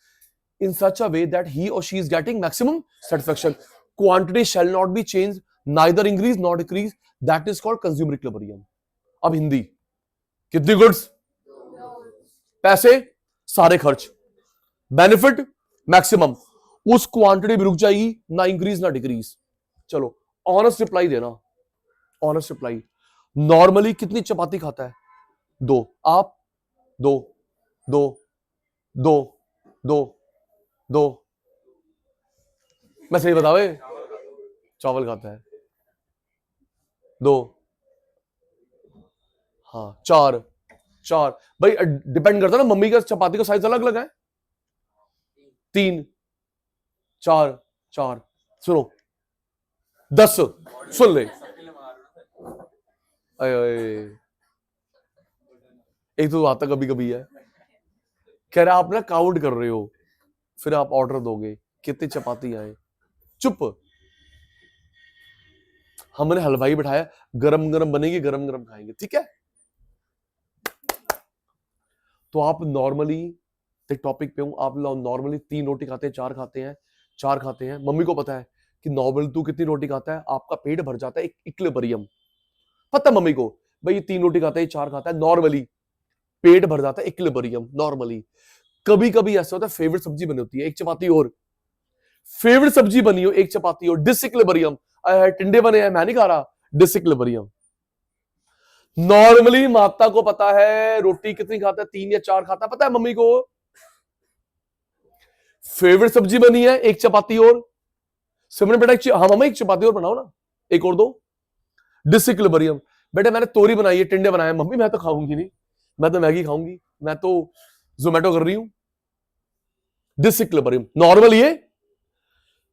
in such a way that he or she is getting maximum satisfaction. Quantity shall not be changed, neither increase nor decrease. That is called consumer equilibrium. अब हिंदी, कितनी goods? पैसे सारे खर्च, benefit maximum. उस quantity भी रुक जाएगी, ना इंक्रीज ना डिक्रीज। चलो ऑनेस्ट रिप्लाई देना, ऑनेस्ट रिप्लाई। नॉर्मली कितनी चपाती खाता है? 2। आप? 2, 2, 2, 2, 2। मैं सही बतावे? चावल खाता है 2। हाँ 4, 4। भाई डिपेंड करता है ना, मम्मी का चपाती का साइज अलग अलग है। 3, 4, 4। सुनो 10, सुन ले। एक तो आता कभी कभी है, कह रहा आप ना काउंट कर रहे हो, फिर आप ऑर्डर दोगे कितनी चपाती आए। चुप, हमने हलवाई बिठाया, गरम गरम बनेगी, गरम गरम खाएंगे, ठीक है। तो आप नॉर्मली टॉपिक पे हूं, आप नॉर्मली 3 रोटी खाते हैं, 4 खाते हैं, 4 खाते हैं। मम्मी को पता है कि नॉर्मल तू कितनी रोटी खाता है, आपका पेट भर जाता है, इक्विलिब्रियम पता है मम्मी को। भाई ये 3 रोटी खाता है, 4 खाता है, नॉर्मली पेट भर जाता है, इक्विलिब्रियम नॉर्मली। कभी कभी ऐसा होता है फेवरेट सब्जी बनी होती है, एक चपाती और, फेवरेट सब्जी बनी हो, एक चपाती और, डिसइक्विलिब्रियम। टिंडे बने हैं, मैं नहीं खा रहा, डिसइक्विलिब्रियम। नॉर्मली माता को पता है रोटी कितनी खाता है, 3 या 4 खाता है, पता है मम्मी को। फेवरेट सब्जी बनी है, एक चपाती और। सिमरन बेटा हाँ मम्मा एक चपाती और बनाओ ना, एक और दो। डिसइक्विलिब्रियम। बेटा मैंने तोरी बनाई है, टिंडे बनाए, मम्मी मैं तो खाऊंगी नहीं, मैं तो मैगी खाऊंगी, मैं तो जोमेटो कर रही हूं। डिसइक्विलिब्रियम नॉर्मल ये,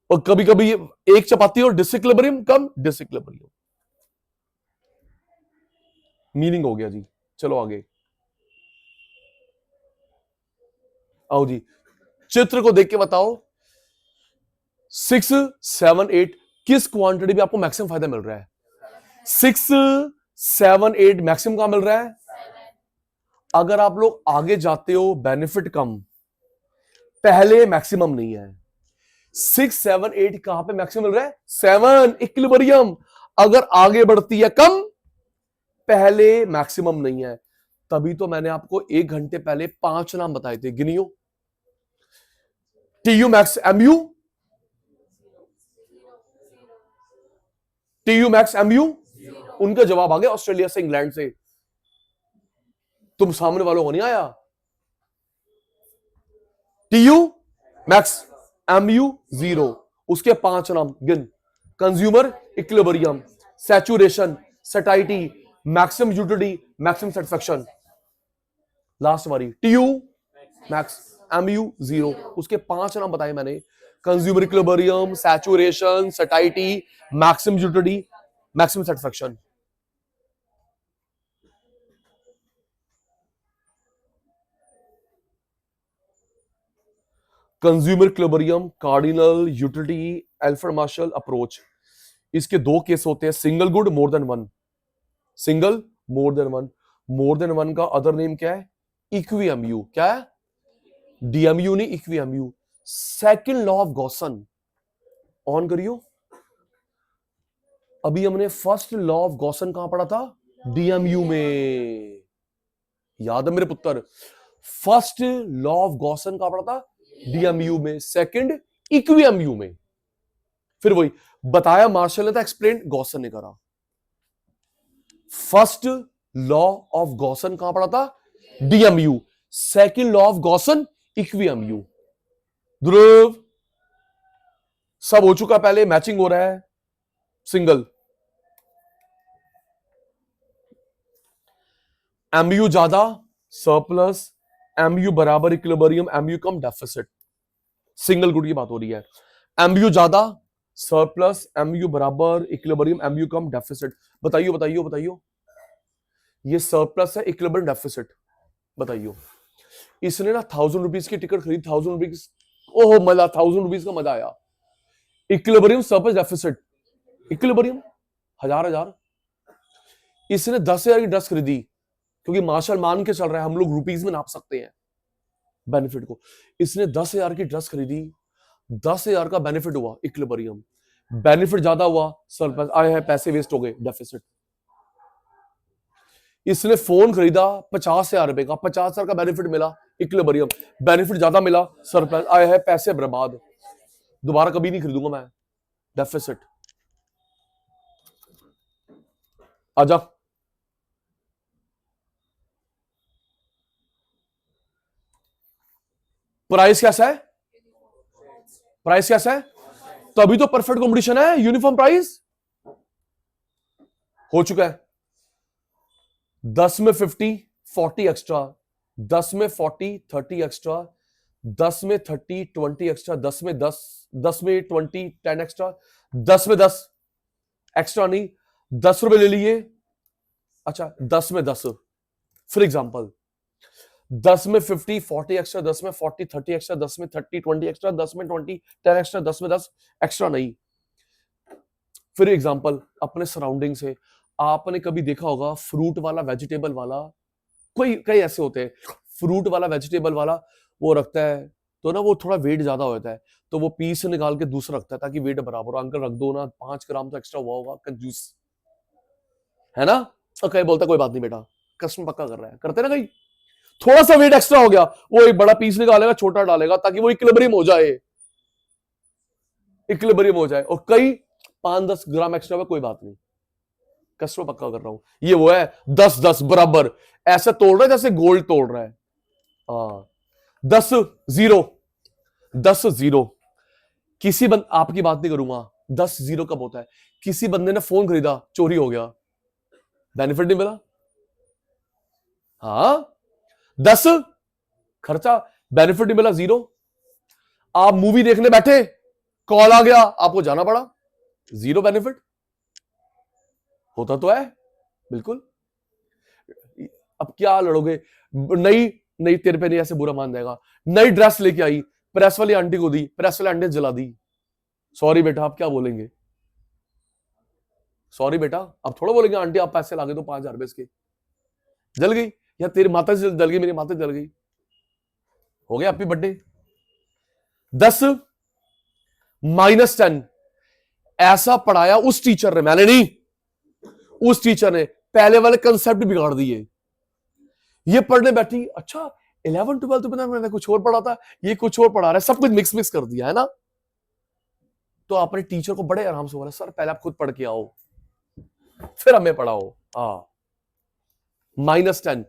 और कभी कभी एक चपाती और डिसइक्विलिब्रियम कम, डिसइक्विलिब्रियम। मीनिंग हो गया जी। चलो आगे आओ जी, चित्र को देख के बताओ 6, 7, 8 किस क्वांटिटी में आपको मैक्सिमम फायदा मिल रहा है? 6, 7, 8 मैक्सिमम कहां मिल रहा है? अगर आप लोग आगे जाते हो बेनिफिट कम, पहले मैक्सिमम नहीं है। 6, 7, 8 कहां पे मैक्सिमम मिल रहा है? 7 इक्विलिब्रियम। अगर आगे बढ़ती है कम, पहले मैक्सिमम नहीं है। तभी तो मैंने आपको 1 घंटे पहले 5 नाम बताए थे, गिनियो। TU max MU, TU max MU, उनका जवाब आ गया ऑस्ट्रेलिया से, इंग्लैंड से। तुम सामने वालों को नहीं आया। टीयू मैक्स एमयू 0, उसके 5 नाम गिन। Consumer equilibrium, saturation, satisfaction, maximum utility, maximum satisfaction. Last वाली टीयू मैक्स एमयू 0, उसके 5 नाम बताए मैंने। Consumer equilibrium, saturation, satisfaction, maximum utility, maximum satisfaction. Consumer equilibrium, cardinal, utility, Alfred Marshall approach. इसके 2 केस होते हैं, single good, more than one. Single, more than one. More than one का other name क्या है? इक्विएमयू। क्या है? DMU नहीं, equi MU. Second law of Gaussian on करियो। अभी हमने फर्स्ट लॉ ऑफ गॉसन कहां पढ़ा था? डीएमयू में। याद है मेरे पुत्र? फर्स्ट लॉ ऑफ गॉसन कहां पढ़ा था? डीएमयू में। सेकंड इक्विएमयू में। फिर वही बताया मार्शल ने था, एक्सप्लेन गॉसन ने करा। फर्स्ट लॉ ऑफ गॉसन कहां पढ़ा था? DMU. Second law of Gossen equi MU. Dhruv सब हो चुका, पहले मैचिंग हो रहा है, सिंगल। एमयू ज्यादा सरप्लस, एमयू बराबर इक्विलिब्रियम, एमयू कम डेफिसिट। सिंगल गुड की बात हो रही है। एमयू ज्यादा सरप्लस, एमयू बराबर इक्विलिब्रियम, एमयू कम डेफिसिट। बताइयो बताइयो बताइयो, ये सरप्लस है, इक्विलिब्रियम डेफिसिट, बताइयो। इसने ना 1000 रुपीज की टिकट खरीदी, 1000 रुपीज, ओहो मजा, 1000 रुपीज का मजा आया। इक्विलिब्रियम सरप्लस डेफिसिट, इक्विलिब्रियम हजार हजार। इसने 10,000 की ड्रेस खरीदी, क्योंकि मार्शल मान के चल रहा है, हम लोग रुपीज में नाप सकते हैं बेनिफिट को। इसने 10,000 की ड्रेस खरीदी, 10,000 का बेनिफिट हुआ, इक्विलिब्रियम। बेनिफिट ज्यादा हुआ, सरप्लस आए हैं, पैसे वेस्ट हो गए, डेफिसिट। इसने फोन खरीदा 50,000 रुपए का, 50,000 का बेनिफिट मिला, इक्विलिब्रियम। बेनिफिट ज्यादा मिला, सरप्लस आए हैं, पैसे बर्बाद, दोबारा कभी नहीं खरीदूंगा मैं, डेफिसिट। आजा, प्राइस कैसा है, प्राइस कैसा है, तभी तो परफेक्ट कॉम्पिटिशन है, यूनिफॉर्म प्राइस हो चुका है। 10 में 50, 40 एक्स्ट्रा, 10 में 40, 30 एक्स्ट्रा, 10 में 30, 20 एक्स्ट्रा, 10 में 10, 10 में 20, 10 एक्स्ट्रा, 10 में 10 एक्स्ट्रा नहीं, 10 रुपए ले लिए। अच्छा 10 में 10, फॉर एग्जांपल 10 में 50, 40 एक्स्ट्रा, 10 में 40, 30 एक्स्ट्रा, 10 में 30, 20 एक्स्ट्रा, 10 में 20, 10 एक्स्ट्रा, 10 में 10 एक्स्ट्रा नहीं। फिर एग्जांपल अपने सराउंडिंग से, आपने कभी देखा होगा फ्रूट वाला, वेजिटेबल वाला, कोई कई ऐसे होते हैं, फ्रूट वाला वेजिटेबल वाला वो रखता है, तो ना वो थोड़ा वेट ज्यादा हो जाता है, तो वो पीस निकाल के दूसरा रखता है ताकि वेट बराबर हो। अंकल रख दो ना, 5 ग्राम तो एक्स्ट्रा हुआ होगा, कंजूस है ना। और कहीं बोलता कोई बात नहीं बेटा, कस्टमर पक्का कर रहा है, करते ना कहीं, थोड़ा सा वेट एक्स्ट्रा हो गया, वो एक बड़ा पीस निकालेगा, छोटा डालेगा, ताकि वो इक्विलिब्रियम हो जाए, इक्विलिब्रियम हो जाए। और कई 5-10 ग्राम एक्स्ट्रा हुआ, कोई बात नहीं, कस्टमर पक्का कर रहा हूं। ये वो है 10-10 बराबर, ऐसा तोड़ रहा है जैसे गोल्ड तोड़ रहा है। हाँ 10-0, 10-0। किसी आपकी बात नहीं करूंगा, 10-0 कब होता है, किसी बंदे ने फोन खरीदा, चोरी हो गया, बेनिफिट नहीं मिला। हाँ 10 खर्चा, बेनिफिट नहीं मिला, 0। आप मूवी देखने बैठे, कॉल आ गया, आपको जाना पड़ा, 0 बेनिफिट। होता तो है बिल्कुल। अब क्या लड़ोगे, नई नई, तेरे पे नहीं ऐसे बुरा मान जाएगा, नई ड्रेस लेके आई, प्रेस वाली आंटी को दी, प्रेस वाले आंटी ने जला दी, सॉरी बेटा, आप क्या बोलेंगे, सॉरी बेटा, आप थोड़ा बोलेंगे आंटी आप पैसे लागे तो 5,000 रुपए इसके, जल गई, या तेरी माता से जल गई, मेरी माता जल गई, हो गया हैप्पी बर्थडे। 10 -10, ऐसा पढ़ाया उस टीचर ने, मैंने नहीं, उस टीचर ने पहले वाले कंसेप्ट बिगाड़ दिए। ये पढ़ने बैठी, अच्छा 11-12 तो मैंने कुछ और पढ़ा था, ये कुछ और पढ़ा रहा है, सब कुछ मिक्स मिक्स कर दिया है ना। तो आपने टीचर को बड़े आराम से बोला, सर पहले आप खुद पढ़ के आओ, फिर हमें पढ़ाओ। हाँ -10,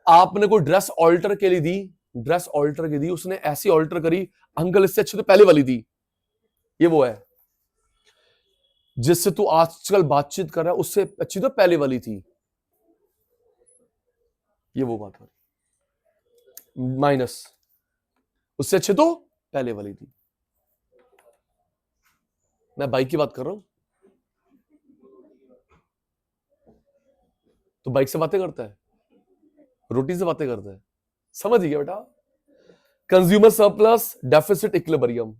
आपने कोई ड्रेस ऑल्टर के लिए दी, ड्रेस ऑल्टर की दी, उसने ऐसी ऑल्टर करी, अंकल इससे अच्छी तो पहले वाली थी। ये वो है जिससे तू आजकल बातचीत कर रहा है, उससे अच्छी तो पहले वाली थी, ये वो बात है। माइनस, उससे अच्छे तो पहले वाली थी। मैं बाइक की बात कर रहा हूं, तो बाइक से बातें करता है, रोटी से बातें करता है, समझ गया बेटा। Consumer surplus, deficit, equilibrium.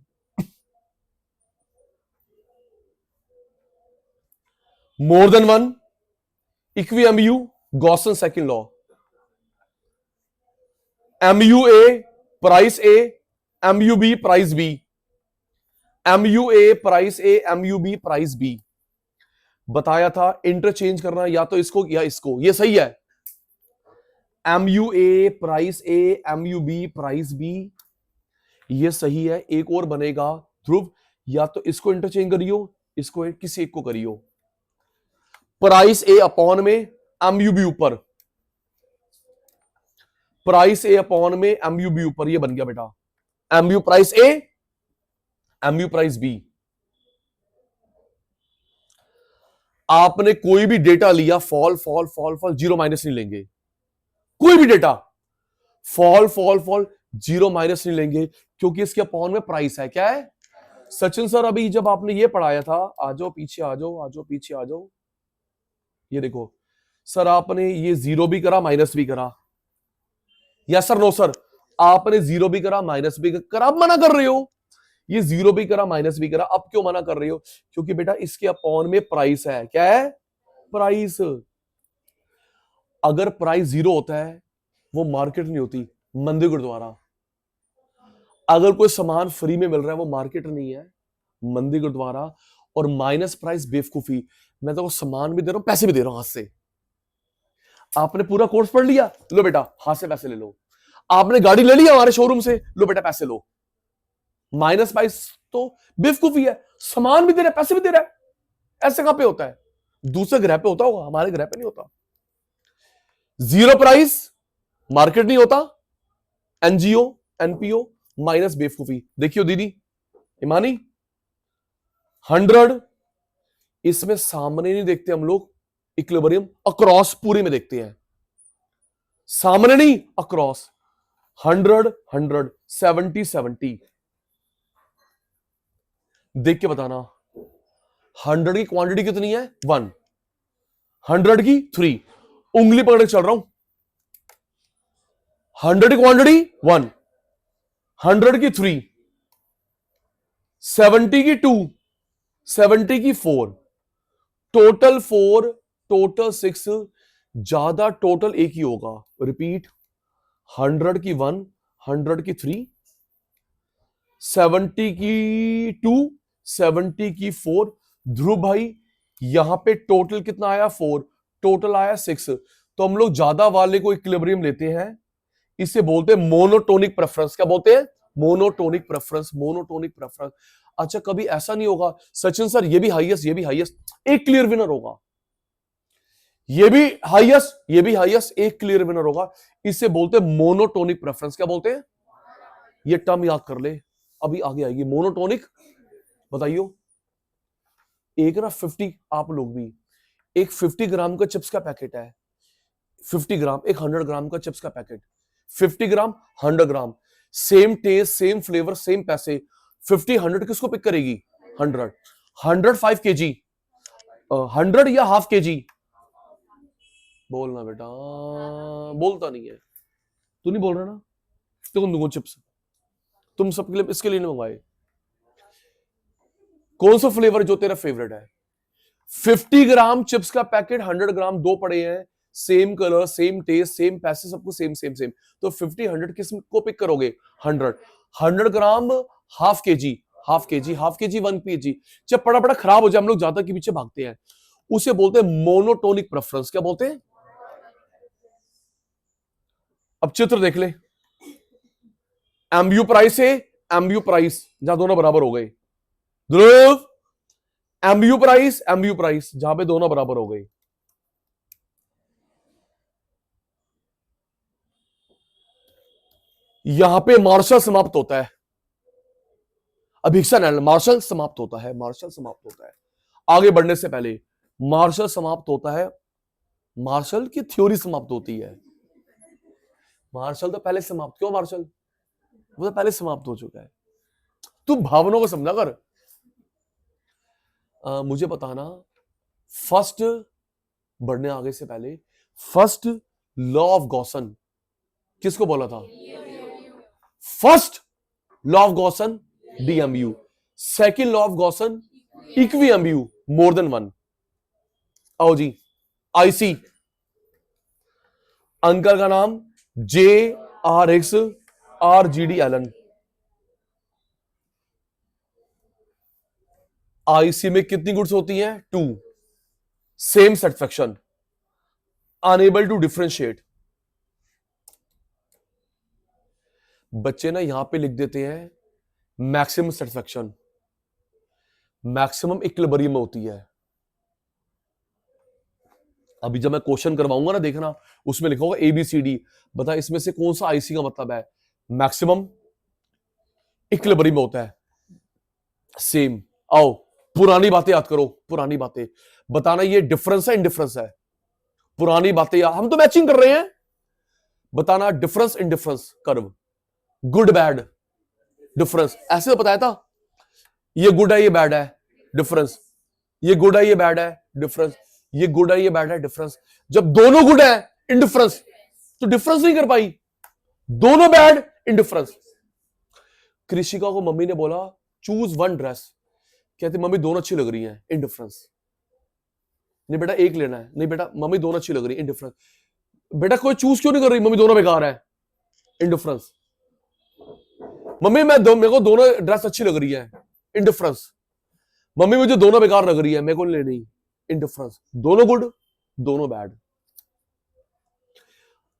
More than one, equi MU, Gossen second law. MU A price A, MU B price B, MU A price A, MU B price B. बताया था इंटरचेंज करना, या तो इसको या इसको, ये सही है। MU A price A, MU B price B, ये सही है। एक और बनेगा ध्रुव, या तो इसको इंटरचेंज करियो, इसको किसी एक को करियो। प्राइस ए अपॉन में, एमयू बी ऊपर, प्राइस ए अपॉन में एमयू बी ऊपर, ये बन गया बेटा। MU price A, MU price B, आपने कोई भी डेटा लिया, fall fall fall fall, zero minus नहीं लेंगे। कोई भी data fall fall fall, zero minus नहीं लेंगे, क्योंकि इसके अपॉन में प्राइस है। क्या है सचिन सर? अभी जब आपने ये पढ़ाया था, आ जाओ पीछे, आ जाओ, आ जाओ पीछे, आ जाओ। ये देखो सर, आपने ये जीरो भी करा, माइनस भी करा। Yes sir, no sir? आपने जीरो भी करा, माइनस भी करा, आप मना कर रहे हो। ये जीरो भी करा, माइनस भी करा, अब क्यों मना कर रहे हो? क्योंकि बेटा इसके अपॉन में प्राइस है। क्या है? प्राइस। अगर प्राइस जीरो होता है, वो मार्केट नहीं होती, मंदिर गुरुद्वारा। अगर कोई सामान फ्री में मिल रहा है, वो मार्केट नहीं है, मंदिर गुरुद्वारा। और माइनस प्राइस बेवकूफी। मैं तो सामान भी दे रहा हूं, पैसे भी दे रहा हूं हाथ से। आपने पूरा कोर्स पढ़ लिया, लो बेटा हाथ से पैसे ले लो। आपने गाड़ी ले लिया हमारे शोरूम से, लो बेटा पैसे लो। माइनस प्राइस तो बेवकूफी है, सामान भी दे रहा है, पैसे भी दे रहा है। ऐसे कहां पे होता है? दूसरे ग्रह पे होता होगा, हमारे ग्रह पे नहीं होता। जीरो प्राइस मार्केट नहीं होता, एनजीओ एनपीओ, माइनस बेवकूफी। देखियो दीदी ईमानी, 100 इसमें सामने नहीं देखते हम लोग, इक्विलिब्रियम अक्रॉस पूरे में देखते हैं, सामने नहीं अक्रॉस। 100 100 70 70 देख के बताना। 100 की क्वांटिटी कितनी है? 1। 100 की 3, उंगली पकड़ के चल रहा हूं। 100 की क्वांटिटी 1, 100 की 3, 70 की 2, 70 की 4, टोटल 4, टोटल 6, ज्यादा टोटल एक ही होगा। रिपीट, 100 की 1, 100 की 3, 70 की 2, 70 की 4। ध्रुव भाई यहां पे टोटल कितना आया? 4, टोटल आया 6। तो हम लोग ज्यादा वाले को इक्विलिब्रियम लेते हैं, इसे बोलते हैं मोनोटोनिक प्रेफरेंस। क्या बोलते हैं? Monotonic preference, monotonic preference. अच्छा, कभी ऐसा नहीं होगा सचिन सर ये भी हाईएस्ट, ये भी हाईएस्ट, एक क्लियर विनर होगा, ये भी हाईएस्ट, ये भी हाईएस्ट, एक क्लियर विनर होगा। इसे बोलते हैं मोनोटोनिक प्रेफरेंस। क्या बोलते हैं? ये टर्म याद कर ले, अभी आगे आएगी। मोनोटोनिक, बताइयो। एक ना 50, आप लोग भी, एक 50 ग्राम का चिप्स का पैकेट है, 50 ग्राम, एक 100 ग्राम का चिप्स का packet, 50 gram 100 gram, same taste, same flavour, same पैसे। 50 100 किसको पिक करेगी? 100। 100 5 केजी, 100 या हाफ केजी? बोलना बेटा, बोलता नहीं है। तू नहीं बोल रहा ना, तो कौन दूंगा चिप्स? तुम सबके लिए, इसके लिए नहीं मंगवाए। कौन सा फ्लेवर जो तेरा फेवरेट है? 50 ग्राम चिप्स का पैकेट, 100 ग्राम, दो पड़े हैं, same colour, same taste, same पैसे, सबको सेम सेम सेम। तो 50 100 किस को पिक करोगे? 100। 100 gram half KG, half KG, half KG 1 KG. जब पड़ा पड़ा खराब हो जाए, हम लोग ज्यादा के पीछे भागते हैं, उसे बोलते हैं मोनोटोनिक प्रेफरेंस। क्या बोलते हैं? अब चित्र देख ले, एमयू प्राइस है, एमयू प्राइस, जहां दोनों बराबर हो गए। ध्रुव, एमयू प्राइस, जहां पे दोनों बराबर हो गए। यहां पे मार्शल समाप्त होता है, अभिक्षण मार्शल समाप्त होता है, मार्शल समाप्त होता है। आगे बढ़ने से पहले मार्शल समाप्त होता है, मार्शल की थ्योरी समाप्त होती है। मार्शल तो पहले समाप्त, क्यों मार्शल? वो तो पहले समाप्त हो चुका है। तू भावनाओं को समझा कर। मुझे बताना, फर्स्ट, बढ़ने आगे से पहले, फर्स्ट लॉ ऑफ गॉसन किसको बोला था? First law of Gossen DMU, second law of Gossen equi MU, more than one. आओ जी, आईसी, अंकल का नाम JRX RGD एलन। आईसी में कितनी गुड्स होती हैं? 2। Same satisfaction, unable to differentiate. बच्चे ना यहां पे लिख देते हैं मैक्सिमम सेटिस्फैक्शन, मैक्सिमम इक्विलिब्रियम में होती है। अभी जब मैं क्वेश्चन करवाऊंगा ना, देखना, उसमें लिखा होगा ABCD, बता इसमें से कौन सा आईसी का मतलब है मैक्सिमम इक्विलिब्रियम में होता है। सेम। आओ, पुरानी बातें याद करो, पुरानी बातें बताना, ये डिफरेंस है इनडिफरेंस है? पुरानी बातें याद, हम तो मैचिंग कर रहे हैं, बताना difference indifference curve, good bad difference, ऐसे तो बताया था। ये गुड है ये बैड है, डिफरेंस, ये गुड है ये बैड है, डिफरेंस, ये गुड है ये बैड है, डिफरेंस। जब दोनों गुड है इनडिफरेंस, तो डिफरेंस नहीं कर पाई, दोनों बैड इनडिफरेंस। कृषिका को मम्मी ने बोला चूज वन ड्रेस, कहती मम्मी दोनों अच्छी लग रही हैं, इनडिफरेंस। नहीं बेटा एक लेना है, नहीं बेटा मम्मी दोनों अच्छी लग रही है, इनडिफरेंस। बेटा कोई चूज क्यों नहीं कर रही, मम्मी दोनों बेकार है, इनडिफरेंस। मम्मी मेरे को दोनों ड्रेस अच्छी लग रही है, इनडिफरेंस। मम्मी मुझे दोनों बेकार लग रही है, मेरे को नहीं लेनी, इनडिफरेंस। दोनों गुड दोनों बैड।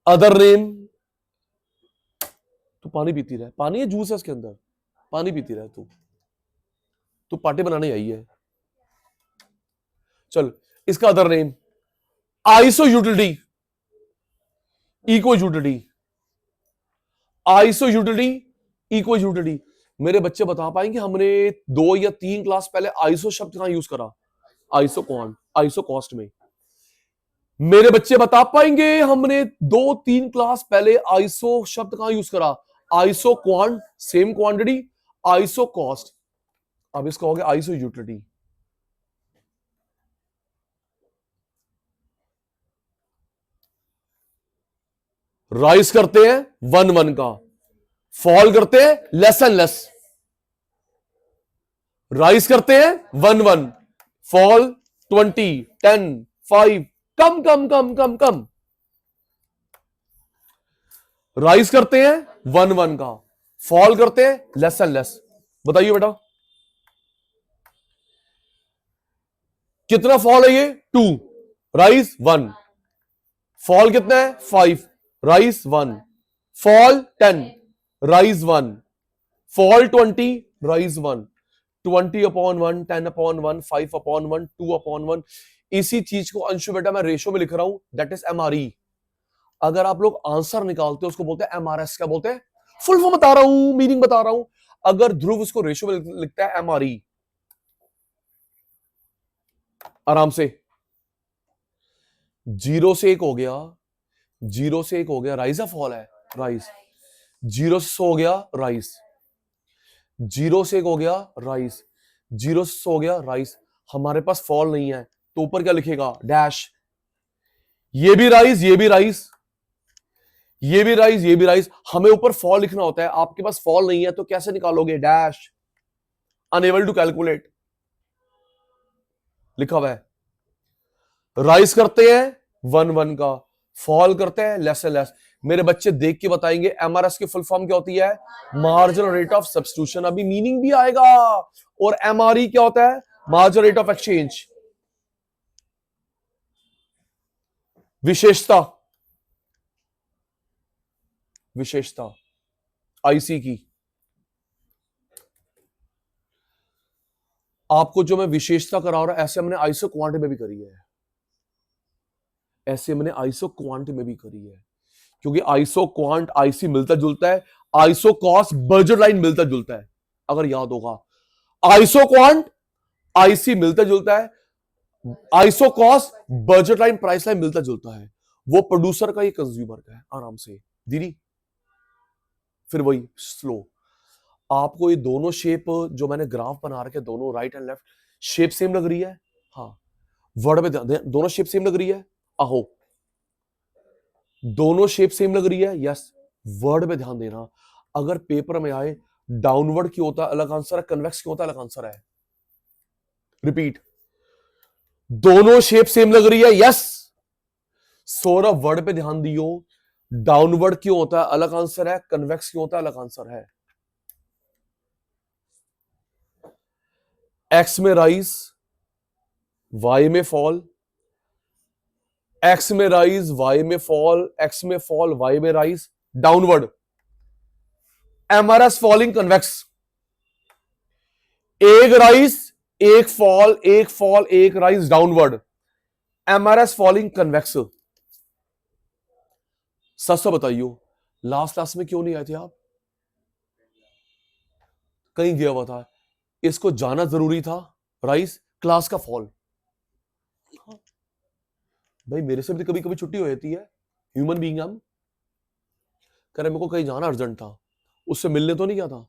अदर नेम, तू पानी पीती रहे, पानी है जूस है इसके अंदर, पानी पीती रहे तू पार्टी बनाने आई है। चल इसका other name iso utility, eco utility, iso utility, eco utility. मेरे बच्चे बता पाएंगे हमने 2 या 3 क्लास पहले आइसो शब्द कहां यूज करा? आइसो क्वांट, आइसो कॉस्ट में। मेरे बच्चे बता पाएंगे हमने 2-3 क्लास पहले आइसो शब्द कहां यूज करा? Iso quant same quantity, iso cost. अब इसका हो गया आइसो यूटिलिटी। राइज करते हैं 1-1 का, फॉल करते हैं लेस एंड लेस। राइज करते हैं 1-1, फॉल 20, 10, 5, कम कम कम कम कम। राइज करते हैं 1-1 का, फॉल करते हैं लेस एंड लेस। बताइए बेटा कितना फॉल है ये? 2, राइज 1, फॉल कितना है? 5, rise 1, fall 10, rise 1, fall 20, rise 1, 20/1, 10/1, 5/1, 2/1। इसी चीज को अंशु बेटा मैं रेशो में लिख रहा हूं, दैट इज एमआरई। अगर आप लोग आंसर निकालते हो उसको बोलते हैं एमआरएस। क्या बोलते हैं? फुल फॉर्म बता रहा हूं, मीनिंग बता रहा हूं। अगर ध्रुव उसको रेशो में लिखता है एमआरई, आराम से 0 से 1 हो गया, 0 से 1 हो गया, राइज या फॉल है? राइज। 0 से 100 हो गया, राइज। 0 से 1 हो गया, राइज। 0 से 100 हो गया, राइज। हमारे पास फॉल नहीं है तो ऊपर क्या लिखेगा? डैश। ये भी राइज, ये भी राइज, ये भी राइज, ये भी राइज। हमें ऊपर फॉल लिखना होता है, आपके पास फॉल नहीं है तो कैसे निकालोगे? डैश, अनएबल टू कैलकुलेट लिखा हुआ है। राइज करते हैं 1-1 का, फॉल करते हैं लेस एंड लेस। मेरे बच्चे देख के बताएंगे एमआरएस की फुल फॉर्म क्या होती है? Marginal rate of substitution. अभी मीनिंग भी आएगा। और एमआरई क्या होता है? Marginal rate of exchange. विशेषता, विशेषता आईसी की। आपको जो मैं विशेषता करा रहा हूं ऐसे हमने आइसो क्वांट में भी करी है, ऐसे हमने आइसो क्वांट में भी करी है। क्योंकि आइसो क्वांट आईसी मिलता जुलता है, आइसो कॉस्ट बजट लाइन मिलता जुलता है। अगर याद होगा आइसो क्वांट आईसी मिलता जुलता है, iso cost budget line price line मिलता जुलता है। वो प्रोड्यूसर का, ये कंज्यूमर का है। आराम से दीदी, फिर वही स्लो। आपको ये दोनों शेप जो मैंने ग्राफ बना रखे, दोनों right and left, shape same लग रही है? हाँ। वर्ड में दोनों शेप सेम लग रही है? आहो, दोनों शेप सेम लग रही है? यस। वर्ड में ध्यान देना, अगर पेपर में आए डाउनवर्ड क्यों होता है अलग आंसर है, कन्वेक्स क्यों होता है अलग आंसर है। रिपीट, दोनों शेप सेम लग रही है? यस। सौरभ वर्ड पे ध्यान दियो, डाउनवर्ड क्यों होता है अलग आंसर है, कन्वेक्स क्यों होता है अलग आंसर है। एक्स में राइज, वाई में फॉल, एक्स में राइज, वाई में फॉल, एक्स में फॉल, वाई में rise, downward. MRS falling convex, एक राइज एक फॉल, एक फॉल एक rise, downward. MRS falling convex. सच बताइयो, लास्ट क्लास में क्यों नहीं आए थे आप? कहीं गया हुआ था? इसको जाना जरूरी था? राइज क्लास का फॉल। भाई मेरे से भी कभी कभी छुट्टी हो जाती है, ह्यूमन बीइंग हम। कह रहे मेरे को कहीं जाना अर्जेंट था, उससे मिलने तो नहीं गया था,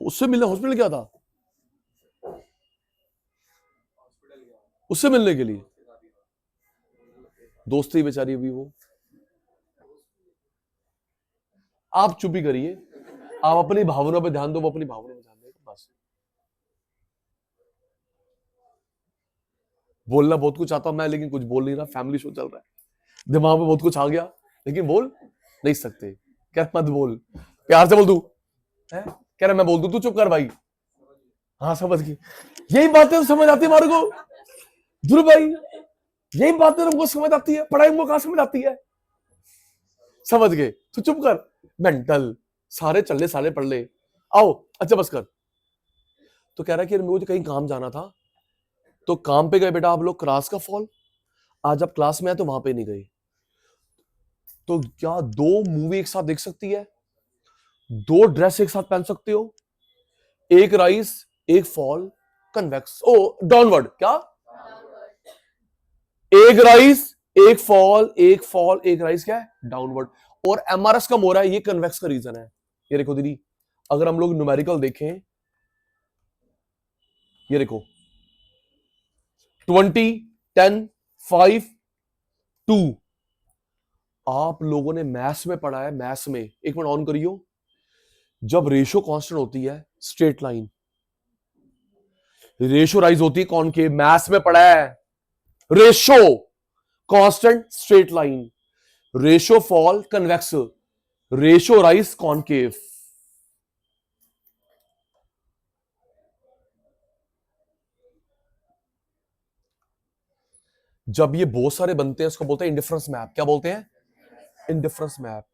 उससे मिलने हॉस्पिटल गया था, उससे मिलने के लिए। दोस्ती बेचारी अभी वो। आप चुप ही करिए, आप अपनी भावनाओं पे ध्यान दो, वो अपनी भावनाओं पे ध्यान दे बस। बोलना बहुत कुछ आता मैं, लेकिन कुछ बोल नहीं रहा, फैमिली शो चल रहा है, दिमाग में बहुत कुछ आ गया लेकिन बोल नहीं सकते। क्या मत बोल, प्यार से बोल तू है, कह रहा मैं बोल दूं, तू चुप कर भाई। हाँ समझ गई, यही बातें तो समझ आती है हमारे को ध्रुव भाई, यही बातें हमको समझ आती है, पढ़ाई हमको कहां समझ आती है। समझ गए, तू चुप कर, मेंटल सारे चल ले सारे पढ़ ले, आओ अच्छा बस कर। तो कह रहा कि मुझे कहीं काम जाना था, तो काम पे गए बेटा आप लोग, क्लास का फॉल। आज आप क्लास में आए तो वहां पे नहीं गए, तो क्या दो मूवी एक साथ देख सकती है, दो ड्रेस एक साथ पहन सकते हो, एक राइज एक फॉल, कन्वेक्स ओ डाउनवर्ड, क्या एक राइज एक फॉल, एक फॉल एक राइज, क्या है डाउनवर्ड। और एमआरएस कम हो रहा है, ये कन्वेक्स का रीजन है। ये देखो दीदी, अगर हम लोग न्यूमेरिकल देखें, ये देखो 20 10 5 2, आप लोगों ने मैथ्स में पढ़ा है, मैथ्स में, एक मिनट ऑन करियो, जब रेशो कांस्टेंट होती है स्ट्रेट लाइन, रेशो राइज होती है कॉनकेव, मैथ्स में पढ़ा है, ratio constant straight line, ratio fall convex, ratio rise concave. जब ये बहुत सारे बनते हैं उसको बोलते हैं इंडिफरेंस मैप। क्या बोलते हैं? Indifference map.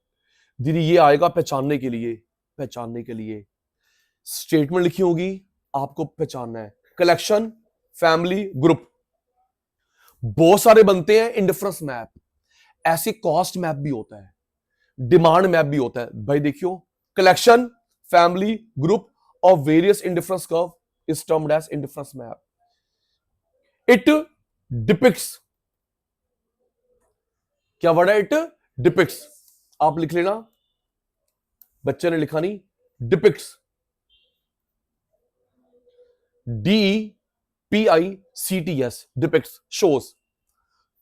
दीदी ये आएगा पहचानने के लिए, पहचानने के लिए स्टेटमेंट लिखी होगी, आपको पहचानना है, कलेक्शन फैमिली ग्रुप, बहुत सारे बनते हैं इंडिफरेंस मैप। ऐसे कॉस्ट मैप भी होता है, डिमांड मैप भी होता है। भाई देखियो, collection family group of various indifference curve is termed as indifference map. It depicts, क्या वर्ड है? इट डिपिक्ट्स, आप लिख लेना, बच्चे ने लिखा नहीं, depicts, DEPICTS, depicts, shows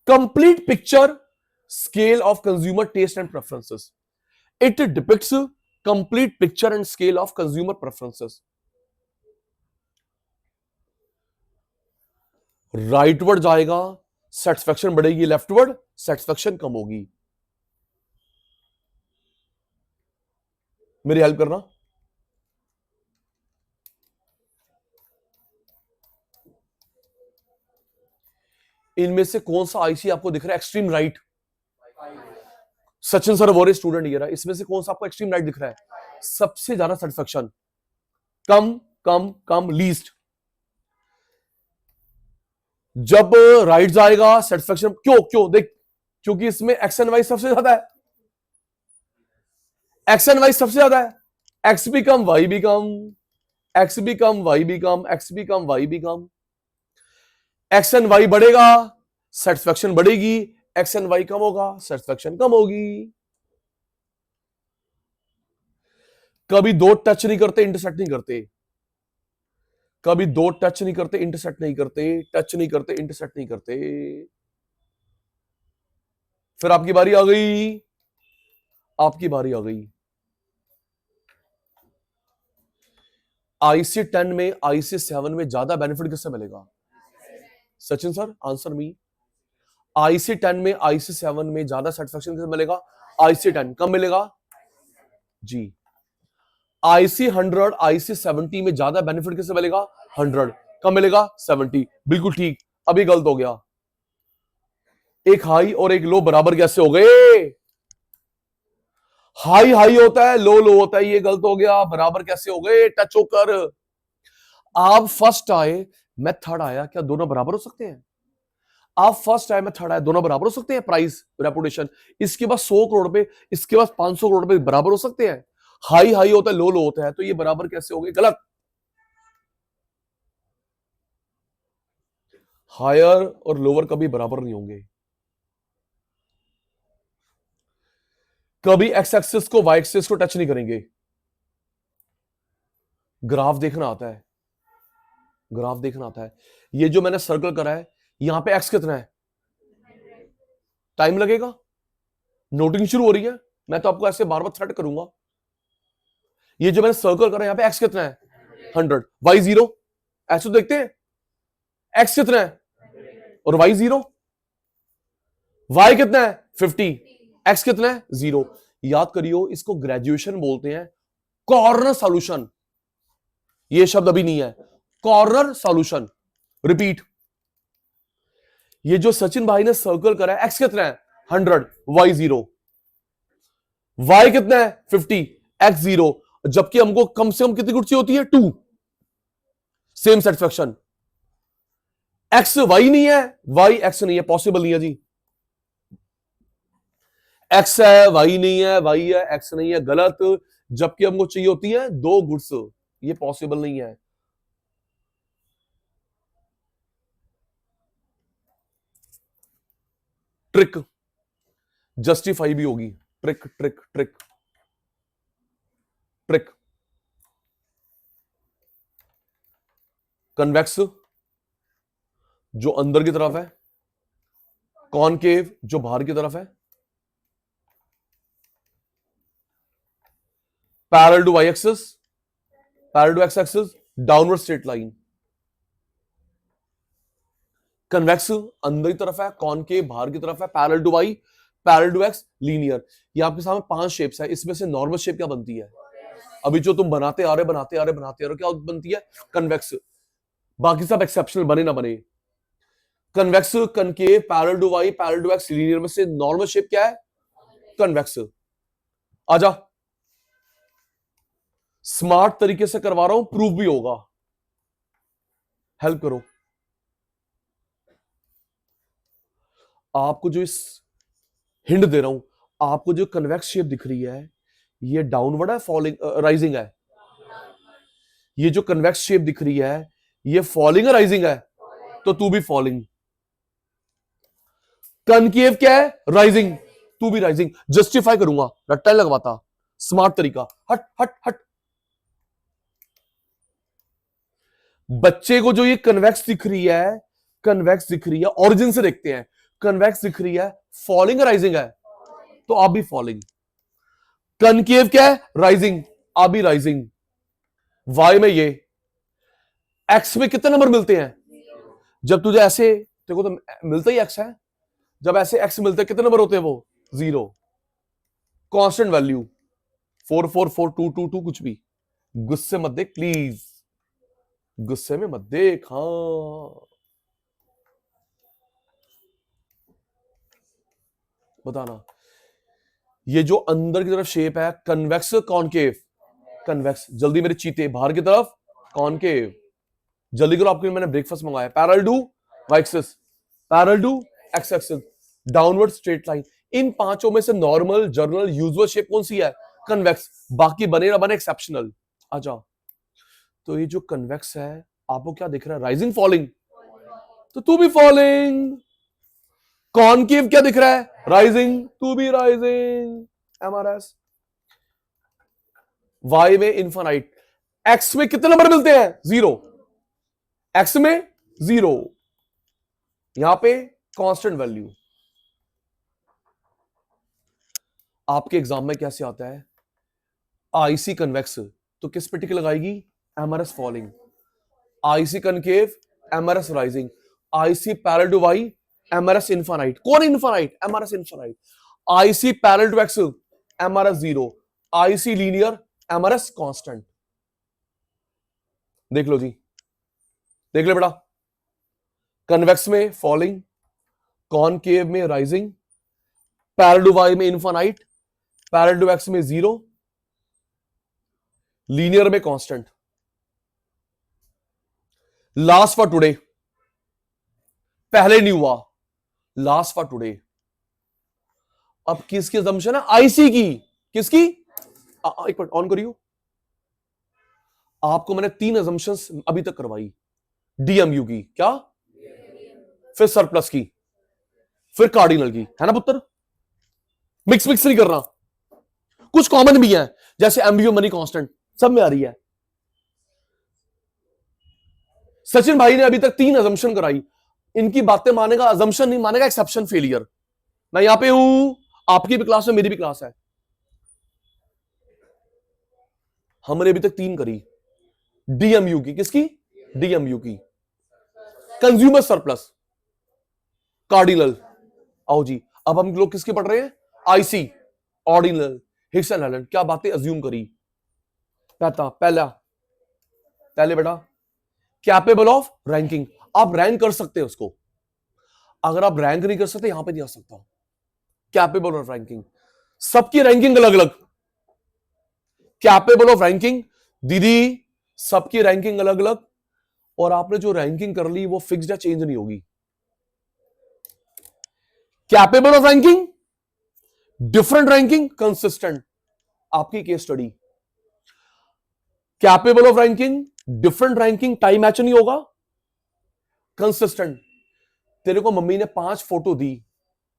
complete picture scale of consumer taste and preferences. It depicts complete picture and scale of consumer preferences. Right word जाएगा, सेटिस्फैक्शन बढ़ेगी, लेफ्ट वर्ड सेटिस्फैक्शन कम होगी। मेरी हेल्प करना, इनमें से कौन सा आईसी आपको दिख रहा है एक्सट्रीम राइट? सचिन सर वो स्टूडेंट ये रहा, इसमें से कौन सा आपको एक्सट्रीम राइट दिख रहा है? सबसे ज्यादा सेटिस्फैक्शन, कम कम कम लीस्ट। जब राइट जाएगा सेटिस्फैक्शन, क्यों क्यों देख, क्योंकि इसमें एक्स एंड वाई सबसे ज्यादा है, एक्स एंड वाई सबसे ज्यादा है, एक्स भी कम वाई भी कम, एक्स भी कम वाई भी कम, एक्स भी कम वाई भी कम। एक्स एंड वाई बढ़ेगा सेटिस्फैक्शन बढ़ेगी, एक्स एंड वाई कम होगा सेटिस्फैक्शन कम होगी। कभी दो टच नहीं करते इंटरसेक्ट नहीं करते, कभी दो टच नहीं करते इंटरसेक्ट नहीं करते, टच नहीं करते इंटरसेक्ट नहीं करते। फिर आपकी बारी आ गई, आपकी बारी आ गई। आईसी 10 में आईसी 7 में ज्यादा बेनिफिट किससे मिलेगा? Sachin sir answer me. IC 10 में आईसी 7 में ज्यादा सेटिस्फैक्शन किससे मिलेगा? आईसी 10। कब मिलेगा जी? आईसी 100 आईसी 70 में ज्यादा बेनिफिट किससे मिलेगा? 100। कब मिलेगा? 70। बिल्कुल ठीक। अभी गलत हो गया, एक हाई और एक लो बराबर कैसे हो गए? हाई हाई होता है, लो लो होता है, ये गलत हो गया। बराबर कैसे हो गए? टच होकर। आप फर्स्ट आए मैं थर्ड आया, क्या दोनों बराबर हो सकते हैं? आप फर्स्ट आए मैं थर्ड आया, दोनों बराबर हो सकते हैं? प्राइस रेपुटेशन, इसके बाद 100 करोड़ पे, इसके बाद 500 करोड़ पे बराबर हो सकते हैं? हाई हाई होता है, लो लो होता है, तो ये बराबर कैसे हो गए? गलत। हायर और लोअर कभी बराबर नहीं होंगे। कभी एक्स एक्सिस को वाई एक्सिस को टच नहीं करेंगे। ग्राफ देखना आता है, ग्राफ देखना आता है। ये जो मैंने सर्कल करा है, यहां पे एक्स कितना है? टाइम लगेगा, नोटिंग शुरू हो रही है, मैं तो आपको ऐसे बार बार थ्रेट करूंगा। ये जो मैंने सर्कल करा है, यहां पे एक्स कितना है? 100, वाई 0। ऐसे तो देखते हैं, एक्स कितना है और वाई 0, वाई कितना है? 50, एक्स कितना है? 0। याद करियो, इसको ग्रेजुएशन बोलते हैं, कॉर्नर सॉल्यूशन। ये शब्द अभी नहीं है, कॉर्नर सॉल्यूशन। रिपीट, ये जो सचिन भाई ने सर्कल करा है, एक्स कितना है? 100, वाई 0, वाई कितना है? 50, एक्स 0। जबकि हमको कम से कम कितनी कुर्सी होती है? 2। Same satisfaction. एक्स वाई नहीं है, वाई एक्स नहीं है, पॉसिबल नहीं है जी। एक्स है, वाई नहीं है, वाई है, एक्स नहीं है, गलत। जबकि हमको चाहिए होती है 2 गुड्स, ये पॉसिबल नहीं है। ट्रिक जस्टिफाई भी होगी। Trick trick trick trick. Convex जो अंदर की तरफ है, कॉनकेव जो बाहर की तरफ है, parallel to Y axis, parallel to X axis, downward straight line. Convex अंदर की तरफ है, कॉनकेव बाहर की तरफ है, parallel to Y, parallel to X, linear. ये आपके सामने 5 शेप्स है, इसमें से नॉर्मल शेप क्या बनती है? अभी जो तुम बनाते आ रहे क्या बनती है? कन्वेक्स। बाकी सब एक्सेप्शनल, बने ना बने। Convex, concave, parallel to Y, parallel to X, linear में से नॉर्मल शेप क्या है? कन्वेक्स। आजा, स्मार्ट तरीके से करवा रहा हूं, प्रूफ भी होगा, हेल्प करो। आपको जो इस हिंट दे रहा हूं, आपको जो कन्वेक्स शेप दिख रही है, ये डाउनवर्ड है, फॉलिंग, राइजिंग है? ये जो कन्वेक्स शेप दिख रही है, ये फॉलिंग है, राइजिंग है? तो तू भी फॉलिंग। कनकेव क्या है? राइजिंग, तू भी राइजिंग। जस्टिफाई करूंगा, रट्टा लगवाता, स्मार्ट तरीका। हट हट हट। बच्चे को जो ये कन्वेक्स दिख रही है, कन्वेक्स दिख रही है, ओरिजिन से देखते हैं, कन्वेक्स दिख रही है, फॉलिंग राइजिंग है? तो आप भी फॉलिंग। कनकेव क्या है? राइजिंग, आप भी राइजिंग। वाई में ये, एक्स में कितने नंबर मिलते हैं? जब तुझे ऐसे, देखो तो मिलता ही एक्स है, जब ऐसे एक्स मिलते हैं कितने नंबर होते हैं? वो 0। कांस्टेंट वैल्यू 4 4 4 2 2 2, कुछ भी। गुस्से मत देख प्लीज, गुस्से में मत देख। हाँ, बताना। ये जो अंदर की तरफ शेप है, कन्वेक्स कॉनकेव? कन्वेक्स। जल्दी मेरे चीते, बाहर की तरफ कॉनकेव। जल्दी करो, आपके लिए मैंने ब्रेकफास्ट मंगाया। Parallel to Y axis, parallel to X axis, downward straight line. इन 5 में से नॉर्मल, जर्नल, यूजुअल शेप कौन सी है? कन्वेक्स। बाकी बने ना बने एक्सेप्शनल। आ जाओ। तो ये जो कन्वेक्स है, आपको क्या दिख रहा है? Rising, falling? तो तू भी फॉलिंग। कॉनकेव क्या दिख रहा है? राइजिंग, तू भी राइजिंग। एमआरएस। वाई में इनफाइनाइट, एक्स में कितने नंबर मिलते हैं? 0। एक्स में 0, यहां पे कांस्टेंट वैल्यू। आपके एग्जाम में कैसे आता है? आईसी कन्वेक्स, तो किस पे टिक लगाएगी? MRS falling. IC concave, MRS rising. IC parallel to Y, MRS infinite. कौन infinite? MRS infinite. IC parallel to X, MRS 0। IC linear, MRS constant. देख लो जी, देख ले बेटा। कन्वेक्स में फॉलिंग, कॉनकेव में राइजिंग, पैरेलल टू वाई में इनफाइनाइट, पैरेलल टू एक्स में 0, लीनियर में कांस्टेंट। लास्ट फॉर टुडे, पहले नहीं हुआ, लास्ट फॉर टुडे। अब किसकी असम्पशन है? आईसी की। किसकी? एक मिनट ऑन करियो। आपको मैंने 3 असम्पशंस अभी तक करवाई, डीएमयू की। क्या? फिर सरप्लस की, फिर कार्डिनल की, है ना पुत्र? मिक्स नहीं करना। कुछ कॉमन भी है, जैसे एमबीओ मनी कांस्टेंट, सब में आ रही है। सचिन भाई ने अभी तक 3 अजम्पशन कराई, इनकी बातें मानेगा, अजम्पशन नहीं मानेगा, एक्सेप्शन फेलियर। मैं यहां पे हूं, आपकी भी क्लास है, मेरी भी क्लास है। हमने अभी तक 3 करी, डीएमयू की, किसकी? डीएमयू की, कंज्यूमर सरप्लस, कार्डिनल। आओ जी, अब हम लोग किसके पढ़ रहे हैं? IC, ordinal, Hicks and Allen. क्या बातें अज्यूम करी? पहले बेटा कैपेबल ऑफ रैंकिंग, आप रैंक कर सकते हैं उसको। अगर आप रैंक नहीं कर सकते, यहां पे नहीं आ सकता। कैपेबल ऑफ रैंकिंग, सबकी रैंकिंग अलग अलग। कैपेबल ऑफ रैंकिंग, दीदी सबकी रैंकिंग अलग अलग, और आपने जो रैंकिंग कर ली वो फिक्स्ड है, चेंज नहीं होगी। Capable of ranking, different ranking, consistent. आपकी case study, capable of ranking, different ranking, time match नहीं होगा, कंसिस्टेंट। तेरे को मम्मी ने 5 फोटो दी,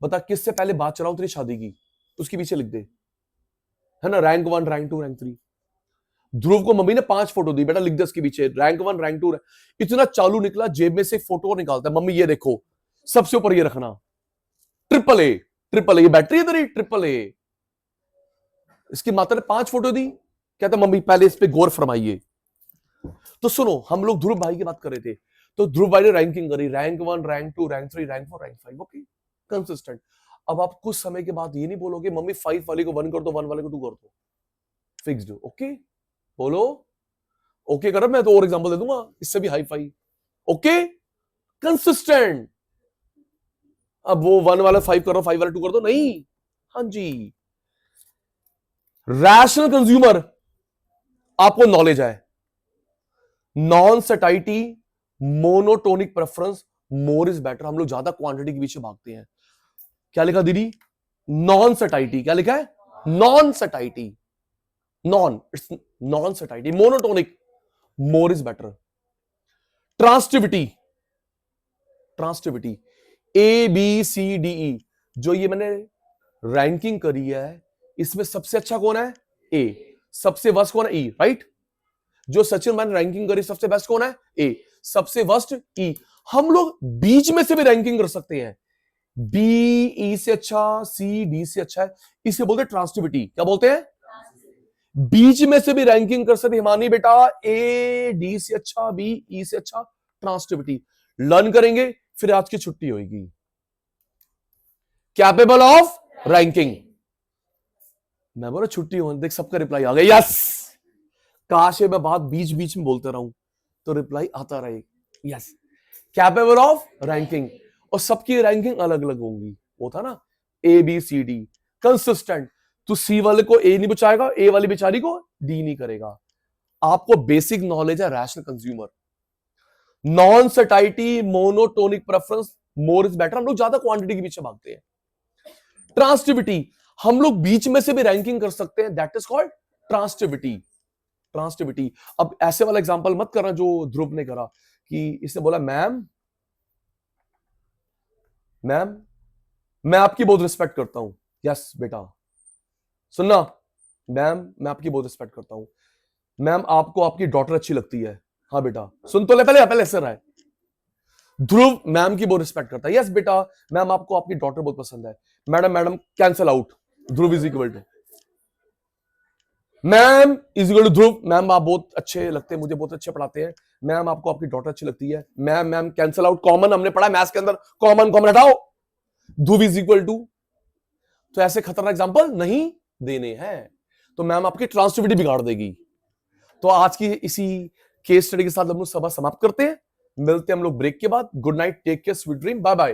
बता किससे पहले बात चलाऊं तेरी शादी की, उसके पीछे लिख दे, है ना? Rank 1, rank 2, rank 3। ध्रुव को मम्मी ने 5 फोटो दी, बेटा लिख दे उसके पीछे रैंक 1, रैंक 2। इतना चालू निकला, जेब में से फोटो निकालता है, मम्मी ये देखो, सबसे ऊपर ये रखना, ट्रिपल ए, ये बैटरी है तेरी, ट्रिपल ए। इसकी माता ने 5 फोटो दी, कहता मम्मी पहले इस पे गौर फरमाइए। तो सुनो, हम लोग ध्रुव भाई की बात कर रहे थे, तो ध्रुव भाई ने रैंकिंग करी, rank 1, rank 2, rank 3, rank 4, rank 5, okay, consistent. अब आप कुछ समय के बाद ये नहीं बोलोगे मम्मी 5 वाले को 1 कर दो, 1 वाले को 2 कर दो, फिक्स्ड। ओके बोलो, ओके कर, मैं तो और एग्जांपल दे दूंगा इससे भी हाई फाई। Okay, consistent. अब वो 1 वाला 5 करो, 5 वाला 2 कर दो, नहीं। हाँ जी, रैशनल कंज्यूमर, आपको नॉलेज है, non satiety, monotonic preference, more is better. हम लोग ज्यादा क्वांटिटी के पीछे भागते हैं। क्या लिखा दीदी? Non satiety. क्या लिखा है? Non satiety, it's non satiety, monotonic, more is better. Transitivity, A B C D E, जो ये मैंने रैंकिंग करी है, इसमें सबसे अच्छा कौन है? ए। सबसे वर्स्ट कौन है? ई, राइट? जो सचिन मैंने रैंकिंग करी, सबसे बेस्ट कौन है? ए। सबसे वर्स्ट ई। हम लोग बीच में से भी रैंकिंग कर सकते हैं, बी ई से अच्छा, सी डी से अच्छा है, इसे बोलते हैं ट्रांसटिविटी। क्या बोलते हैं? बीच में से भी रैंकिंग कर सकते। हिमानी बेटा, ए डी से अच्छा, बी ई से अच्छा, ट्रांसटिविटी लर्न करेंगे, फिर आज की छुट्टी होगी। कैपेबल ऑफ रैंकिंग, मैं बोला छुट्टी हो, देख सबका रिप्लाई आ गया, यस। काश मैं बात बीच बीच में बोलते रहूं तो रिप्लाई आता रहे, यस। कैपेबल ऑफ रैंकिंग, और सबकी रैंकिंग अलग अलग होंगी, वो था ना, A B C D, consistent. तो सी वाले को ए नहीं बचाएगा, ए वाली बेचारी को डी नहीं करेगा। आपको बेसिक नॉलेज है rational consumer, non satiety, monotonic preference, more is better. हम लोग ज्यादा क्वांटिटी के पीछे भागते हैं। ट्रांसटिविटी, हम लोग बीच में से भी रैंकिंग कर सकते हैं, दैट इज कॉल्ड ट्रांसटिविटी। अब ऐसे वाला एग्जांपल मत करना जो ध्रुव ने करा, कि इसने बोला मैम मैं आपकी बहुत रिस्पेक्ट करता हूं। यस बेटा, सुनना, मैम मैं आपकी बहुत रिस्पेक्ट करता हूं। मैम आपको आपकी डॉटर अच्छी लगती है। हाँ बेटा, सुन तो ले, पहले ऐसे रहा है। ध्रुव मैम की बहुत रिस्पेक्ट करता है। यस बेटा, मैम आपको आपकी डॉटर बहुत पसंद है। Madam cancel out, Dhruv is equal to ma'am is equal to Dhruv. Ma'am आप बहुत अच्छे लगते हैं, मुझे बहुत अच्छे पढ़ाते हैं। मैम आपको आपकी डॉटर अच्छी लगती है। मैम कैंसल आउट, कॉमन हमने पढ़ा मैथ्स के अंदर, कॉमन हटाओ, ध्रुव इज इक्वल टू। तो ऐसे खतरनाक एग्जांपल नहीं देने हैं, तो मैम आपकी ट्रांसटिविटी बिगाड़ देगी। तो आज की इसी केस स्टडी के साथ हम लोग सभा समाप्त करते हैं। मिलते हैं हम लोग ब्रेक के बाद। Good night, take care, sweet dream, bye bye.